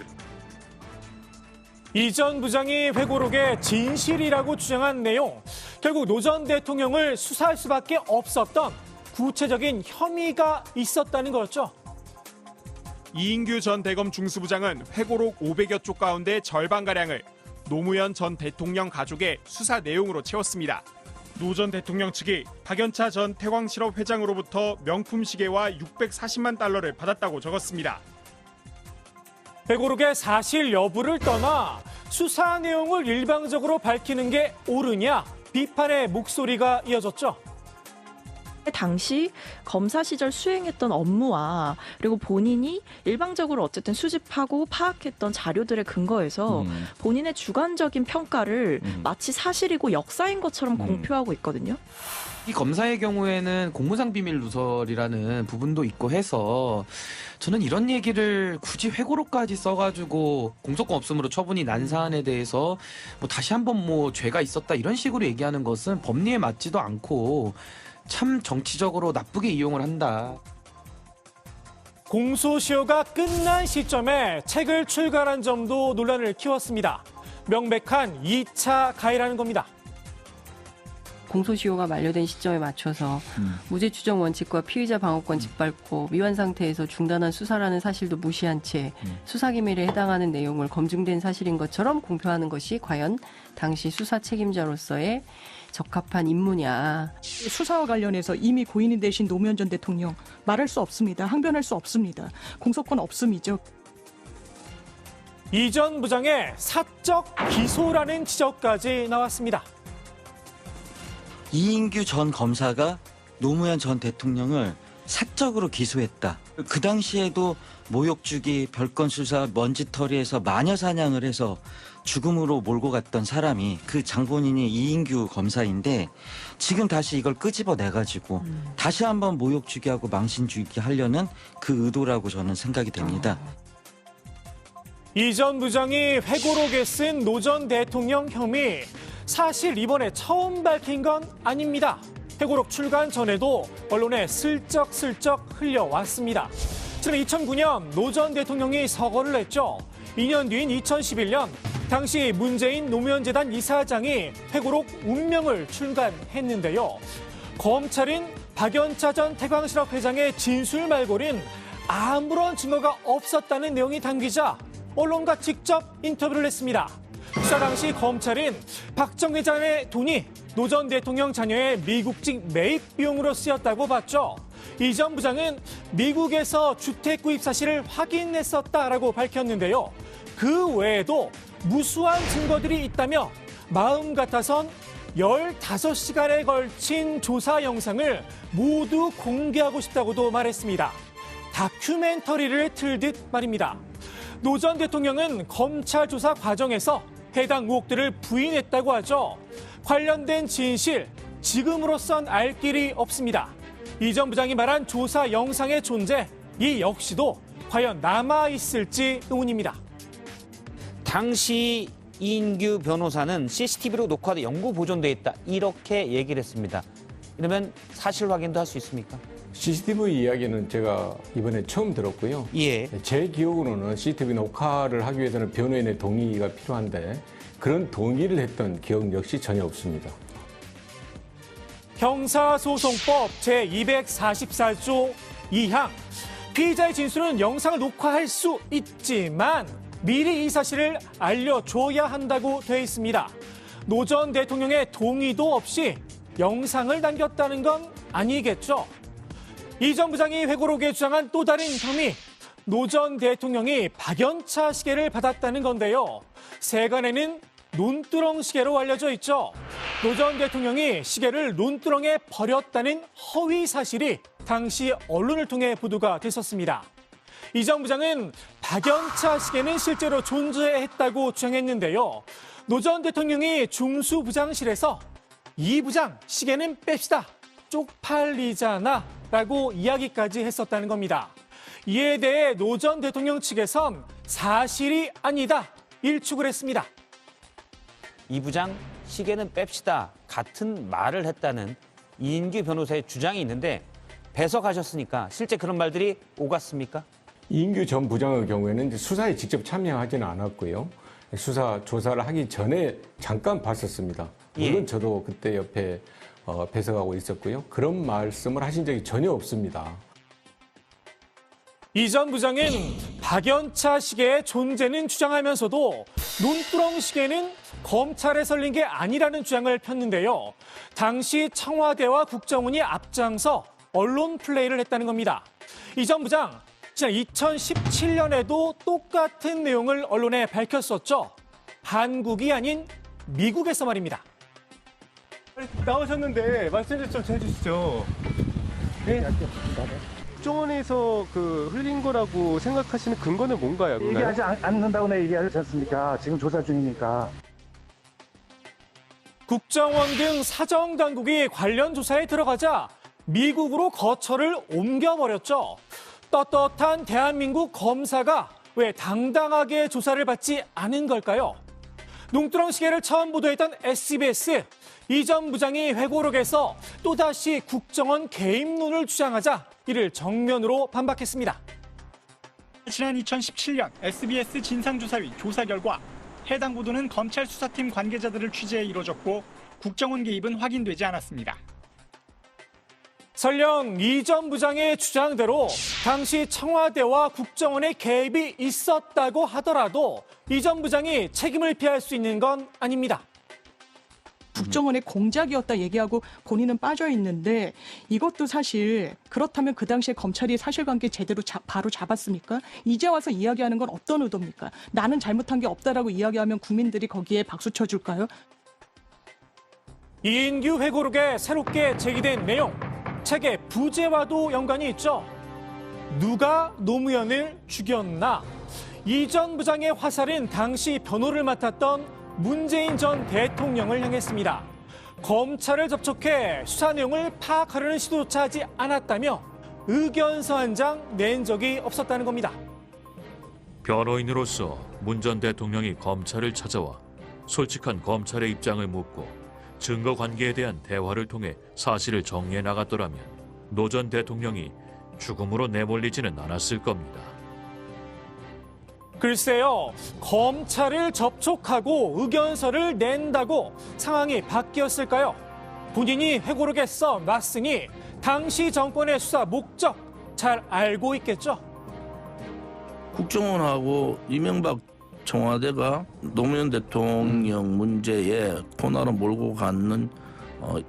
이 전 부장이 회고록에 진실이라고 주장한 내용, 결국 노 전 대통령을 수사할 수밖에 없었던 구체적인 혐의가 있었다는 거였죠. 이인규 전 대검 중수부장은 회고록 500여 쪽 가운데 절반가량을 노무현 전 대통령 가족의 수사 내용으로 채웠습니다. 노 전 대통령 측이 박연차 전 태광실업 회장으로부터 명품 시계와 640만 달러를 받았다고 적었습니다. 회고록의 사실 여부를 떠나 수사 내용을 일방적으로 밝히는 게 옳으냐 비판의 목소리가 이어졌죠. 당시 검사 시절 수행했던 업무와 그리고 본인이 일방적으로 어쨌든 수집하고 파악했던 자료들의 근거에서 본인의 주관적인 평가를 마치 사실이고 역사인 것처럼 공표하고 있거든요. 이 검사의 경우에는 공무상 비밀 누설이라는 부분도 있고 해서 저는 이런 얘기를 굳이 회고록까지 써가지고 공소권 없음으로 처분이 난 사안에 대해서 뭐 다시 한번 뭐 죄가 있었다 이런 식으로 얘기하는 것은 법리에 맞지도 않고 참 정치적으로 나쁘게 이용을 한다. 공소시효가 끝난 시점에 책을 출간한 점도 논란을 키웠습니다. 명백한 2차 가해라는 겁니다. 공소시효가 만료된 시점에 맞춰서 무죄 추정 원칙과 피의자 방어권 짓밟고 미완 상태에서 중단한 수사라는 사실도 무시한 채 수사기밀에 해당하는 내용을 검증된 사실인 것처럼 공표하는 것이 과연 당시 수사 책임자로서의 적합한 임무냐. 수사와 관련해서 이미 고인이 되신 노무현 전 대통령 말할 수 없습니다. 항변할 수 없습니다. 공소권 없음이죠. 이 전 부장의 사적 기소라는 지적까지 나왔습니다. 이인규 전 검사가 노무현 전 대통령을 사적으로 기소했다. 그 당시에도 모욕주기, 별건 수사, 먼지털이에서 마녀 사냥을 해서 죽음으로 몰고 갔던 사람이 그 장본인이 이인규 검사인데 지금 다시 이걸 끄집어내가지고 다시 한번 모욕주기하고 망신주기 하려는 그 의도라고 저는 생각이 됩니다. 이 전 부장이 회고록에 쓴 노 전 대통령 혐의 사실 이번에 처음 밝힌 건 아닙니다. 회고록 출간 전에도 언론에 슬쩍슬쩍 흘려왔습니다. 지난 2009년 노 전 대통령이 서거를 했죠. 2년 뒤인 2011년 당시 문재인 노무현 재단 이사장이 회고록 운명을 출간했는데요. 검찰인 박연차 전 태광실업 회장의 진술 말고는 아무런 증거가 없었다는 내용이 담기자 언론과 직접 인터뷰를 했습니다. 수사 당시 검찰은 박 전 회장의 돈이 노 전 대통령 자녀의 미국직 매입 비용으로 쓰였다고 봤죠. 이 전 부장은 미국에서 주택 구입 사실을 확인했었다라고 밝혔는데요. 그 외에도 무수한 증거들이 있다며 마음 같아선 15시간에 걸친 조사 영상을 모두 공개하고 싶다고도 말했습니다. 다큐멘터리를 틀듯 말입니다. 노 전 대통령은 검찰 조사 과정에서 해당 의혹들을 부인했다고 하죠. 관련된 진실, 지금으로선 알 길이 없습니다. 이 전 부장이 말한 조사 영상의 존재, 이 역시도 과연 남아있을지 의문입니다. 당시 이인규 변호사는 CCTV로 녹화돼 영구 보존돼 있다. 이렇게 얘기를 했습니다. 이러면 사실 확인도 할 수 있습니까? CCTV 이야기는 제가 이번에 처음 들었고요. 예. 제 기억으로는 CCTV 녹화를 하기 위해서는 변호인의 동의가 필요한데 그런 동의를 했던 기억 역시 전혀 없습니다. 형사소송법 제244조 2항. 피의자의 진술은 영상을 녹화할 수 있지만 미리 이 사실을 알려줘야 한다고 되어 있습니다. 노 전 대통령의 동의도 없이 영상을 남겼다는 건 아니겠죠. 이 전 부장이 회고록에 주장한 또 다른 혐의, 노 전 대통령이 박연차 시계를 받았다는 건데요. 세간에는 논두렁 시계로 알려져 있죠. 노 전 대통령이 시계를 논두렁에 버렸다는 허위 사실이 당시 언론을 통해 보도가 됐었습니다. 이 전 부장은 박연차 시계는 실제로 존재했다고 주장했는데요. 노 전 대통령이 중수부장실에서 이 부장 시계는 뺍시다. 쪽팔리잖아 라고 이야기까지 했었다는 겁니다. 이에 대해 노 전 대통령 측에선 사실이 아니다 일축을 했습니다. 이 부장 시계는 뺍시다 같은 말을 했다는 이인규 변호사의 주장이 있는데 배석하셨으니까 실제 그런 말들이 오갔습니까? 이인규 전 부장의 경우에는 수사에 직접 참여하지는 않았고요. 수사 조사를 하기 전에 잠깐 봤었습니다. 물론 저도 그때 옆에 배석하고 있었고요. 그런 말씀을 하신 적이 전혀 없습니다. 이 전 부장은 박연차 시계의 존재는 주장하면서도 논두렁 시계는 검찰에 설린 게 아니라는 주장을 폈는데요. 당시 청와대와 국정원이 앞장서 언론 플레이를 했다는 겁니다. 이 전 부장, 지난 2017년에도 똑같은 내용을 언론에 밝혔었죠. 한국이 아닌 미국에서 말입니다. 나오셨는데 말씀 좀 해주시죠. 네? 국정원에서 흘린 거라고 생각하시는 근거는 뭔가요? 얘기하지 않는다고 내가 얘기하지 않습니까? 지금 조사 중이니까. 국정원 등 사정당국이 관련 조사에 들어가자 미국으로 거처를 옮겨버렸죠. 떳떳한 대한민국 검사가 왜 당당하게 조사를 받지 않은 걸까요? 농두렁 시계를 처음 보도했던 SBS. 이 전 부장이 회고록에서 또다시 국정원 개입론을 주장하자 이를 정면으로 반박했습니다. 지난 2017년 SBS 진상조사위 조사 결과 해당 보도는 검찰 수사팀 관계자들을 취재해 이뤄졌고 국정원 개입은 확인되지 않았습니다. 설령 이 전 부장의 주장대로 당시 청와대와 국정원의 개입이 있었다고 하더라도 이 전 부장이 책임을 피할 수 있는 건 아닙니다. 국정원의 공작이었다 얘기하고 본인은 빠져 있는데 이것도 사실 그렇다면 그 당시에 검찰이 사실관계 제대로 바로 잡았습니까? 이제 와서 이야기하는 건 어떤 의도입니까? 나는 잘못한 게 없다라고 이야기하면 국민들이 거기에 박수 쳐줄까요? 이인규 회고록에 새롭게 제기된 내용, 책의 부제와도 연관이 있죠. 누가 노무현을 죽였나? 이 전 부장의 화살은 당시 변호를 맡았던 문재인 전 대통령을 향했습니다. 검찰을 접촉해 수사 내용을 파악하려는 시도조차 하지 않았다며 의견서 한 장 낸 적이 없었다는 겁니다. 변호인으로서 문 전 대통령이 검찰을 찾아와 솔직한 검찰의 입장을 묻고 증거 관계에 대한 대화를 통해 사실을 정리해 나갔더라면 노 전 대통령이 죽음으로 내몰리지는 않았을 겁니다. 글쎄요, 검찰을 접촉하고 의견서를 낸다고 상황이 바뀌었을까요? 본인이 회고록에 써놨으니 당시 정권의 수사 목적 잘 알고 있겠죠? 국정원하고 이명박 청와대가 노무현 대통령 문제에 코너로 몰고 가는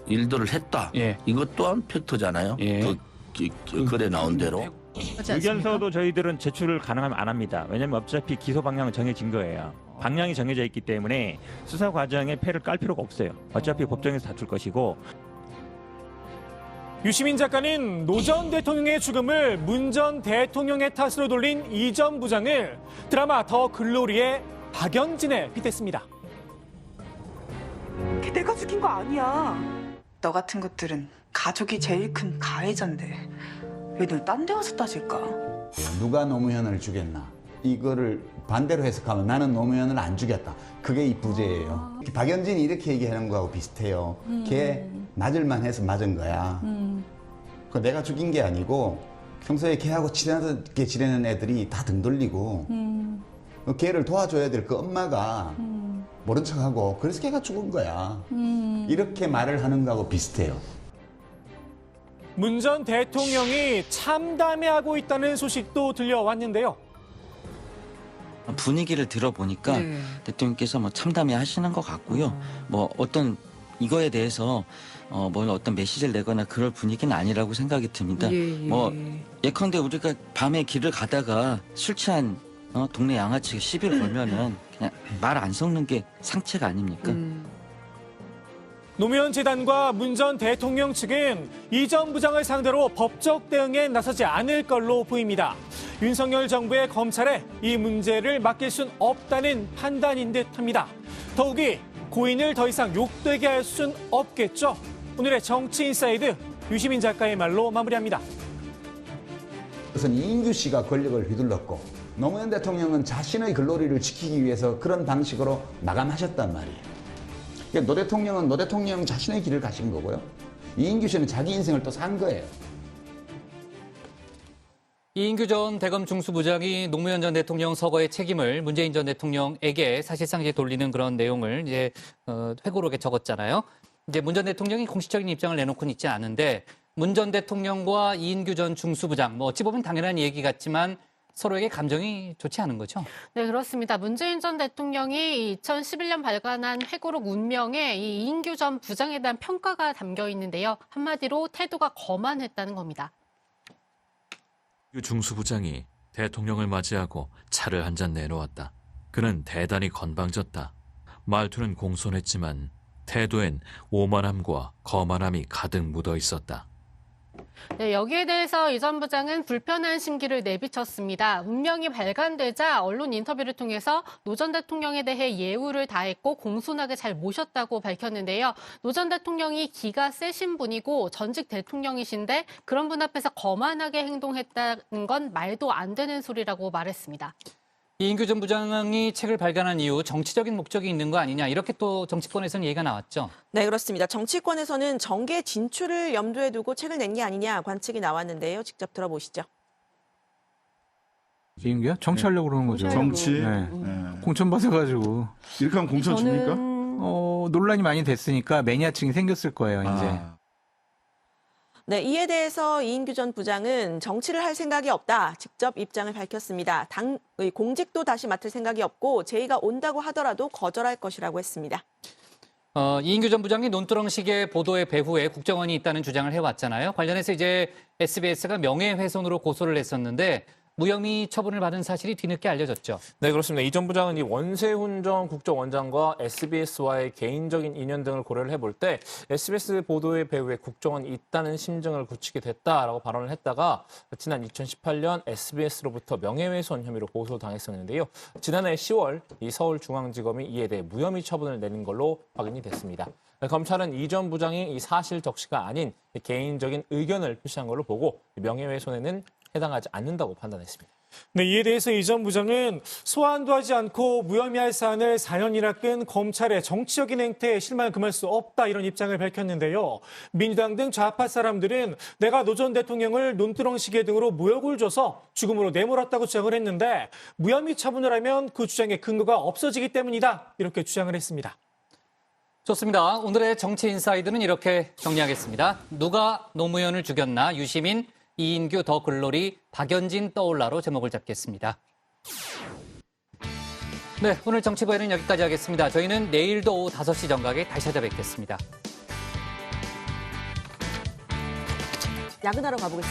일들을 했다. 이것 또한 팩트잖아요. 그 글에 나온 대로. 의견서도 저희들은 제출을 가능하면 안 합니다. 왜냐하면 어차피 기소 방향은 정해진 거예요. 방향이 정해져 있기 때문에 수사 과정에 패를 깔 필요가 없어요. 어차피 법정에서 다툴 것이고. 유시민 작가는 노 전 대통령의 죽음을 문 전 대통령의 탓으로 돌린 이 전 부장을 드라마 더 글로리의 박연진에 빗댔습니다. 내가 죽인 거 아니야. 너 같은 것들은 가족이 제일 큰 가해자인데 왜 늘 딴 데 와서 따질까? 누가 노무현을 죽였나? 이거를 반대로 해석하면 나는 노무현을 안 죽였다. 그게 이 부재예요. 박연진이 이렇게 얘기하는 거하고 비슷해요. 걔 맞을만 해서 맞은 거야. 그 내가 죽인 게 아니고 평소에 걔하고 친하게 지내는 애들이 다 등 돌리고 걔를 도와줘야 될 그 엄마가 모른 척하고 그래서 걔가 죽은 거야. 이렇게 말을 하는 거하고 비슷해요. 문 전 대통령이 참담해하고 있다는 소식도 들려왔는데요. 분위기를 들어보니까 대통령께서 뭐 참담해 하시는 것 같고요. 뭐 어떤 이거에 대해서 뭐 어떤 메시지를 내거나 그럴 분위기는 아니라고 생각이 듭니다. 뭐 예컨대 우리가 밤에 길을 가다가 술 취한 동네 양아치가 시비를 걸면은 그냥 말 안 섞는 게 상책 아닙니까? 노무현 재단과 문 전 대통령 측은 이 전 부장을 상대로 법적 대응에 나서지 않을 걸로 보입니다. 윤석열 정부의 검찰에 이 문제를 맡길 순 없다는 판단인 듯합니다. 더욱이 고인을 더 이상 욕되게 할 순 없겠죠. 오늘의 정치인사이드 유시민 작가의 말로 마무리합니다. 우선 이인규 씨가 권력을 휘둘렀고 노무현 대통령은 자신의 글로리를 지키기 위해서 그런 방식으로 마감하셨단 말이에요. 그러니까 노 대통령은 노 대통령 자신의 길을 가신 거고요. 이인규 씨는 자기 인생을 또 산 거예요. 이인규 전 대검 중수부장이 노무현 전 대통령 서거의 책임을 문재인 전 대통령에게 사실상 이제 돌리는 그런 내용을 이제 회고록에 적었잖아요. 이제 문 전 대통령이 공식적인 입장을 내놓고는 있지 않은데 문 전 대통령과 이인규 전 중수부장 뭐 어찌 보면 당연한 얘기 같지만 서로에게 감정이 좋지 않은 거죠? 네, 그렇습니다. 문재인 전 대통령이 2011년 발간한 회고록 운명에 이 이인규 전 부장에 대한 평가가 담겨 있는데요. 한마디로 태도가 거만했다는 겁니다. 유 중수부장이 대통령을 맞이하고 차를 한 잔 내놓았다. 그는 대단히 건방졌다. 말투는 공손했지만 태도엔 오만함과 거만함이 가득 묻어 있었다. 네, 여기에 대해서 이 전 부장은 불편한 심기를 내비쳤습니다. 운명이 발간되자 언론 인터뷰를 통해서 노 전 대통령에 대해 예우를 다했고 공손하게 잘 모셨다고 밝혔는데요. 노 전 대통령이 기가 세신 분이고 전직 대통령이신데 그런 분 앞에서 거만하게 행동했다는 건 말도 안 되는 소리라고 말했습니다. 이인규 전 부장이 책을 발간한 이후 정치적인 목적이 있는 거 아니냐 이렇게 또 정치권에서는 얘기가 나왔죠. 네, 그렇습니다. 정치권에서는 정계 진출을 염두에 두고 책을 낸 게 아니냐 관측이 나왔는데요. 직접 들어보시죠. 이인규야? 정치하려고 그러는 거죠. 정치? 네. 공천 받아가지고. 이렇게 하면 공천 줍니까? 논란이 많이 됐으니까 매니아층이 생겼을 거예요, 이제. 네, 이에 대해서 이인규 전 부장은 정치를 할 생각이 없다. 직접 입장을 밝혔습니다. 당의 공직도 다시 맡을 생각이 없고 제의가 온다고 하더라도 거절할 것이라고 했습니다. 이인규 전 부장이 논두렁식의 보도의 배후에 국정원이 있다는 주장을 해왔잖아요. 관련해서 이제 SBS가 명예훼손으로 고소를 했었는데 무혐의 처분을 받은 사실이 뒤늦게 알려졌죠. 네, 그렇습니다. 이 전 부장은 이 원세훈 전 국정원장과 SBS와의 개인적인 인연 등을 고려를 해볼 때 SBS 보도의 배후에 국정원이 있다는 심증을 굳히게 됐다라고 발언을 했다가 지난 2018년 SBS로부터 명예훼손 혐의로 고소를 당했었는데요. 지난해 10월 이 서울중앙지검이 이에 대해 무혐의 처분을 내린 걸로 확인이 됐습니다. 검찰은 이 전 부장이 이 사실 적시가 아닌 개인적인 의견을 표시한 걸로 보고 명예훼손에는 해당하지 않는다고 판단했습니다. 네, 이에 대해서 이 전 부장은 소환도 하지 않고 무혐의할 사안을 4년이나 끈 검찰의 정치적인 행태에 실망을 금할 수 없다 이런 입장을 밝혔는데요. 민주당 등 좌파 사람들은 내가 노 전 대통령을 논두렁시계 등으로 모욕을 줘서 죽음으로 내몰았다고 주장을 했는데 무혐의 처분을 하면 그 주장의 근거가 없어지기 때문이다 이렇게 주장을 했습니다. 좋습니다. 오늘의 정치인사이드는 이렇게 정리하겠습니다. 누가 노무현을 죽였나? 유시민, 이인규, 더 글로리, 박연진 떠올라로 제목을 잡겠습니다. 네, 오늘 정치부에는 여기까지 하겠습니다. 저희는 내일도 오후 5시 정각에 다시 찾아뵙겠습니다. 야근하러 가보겠습니다.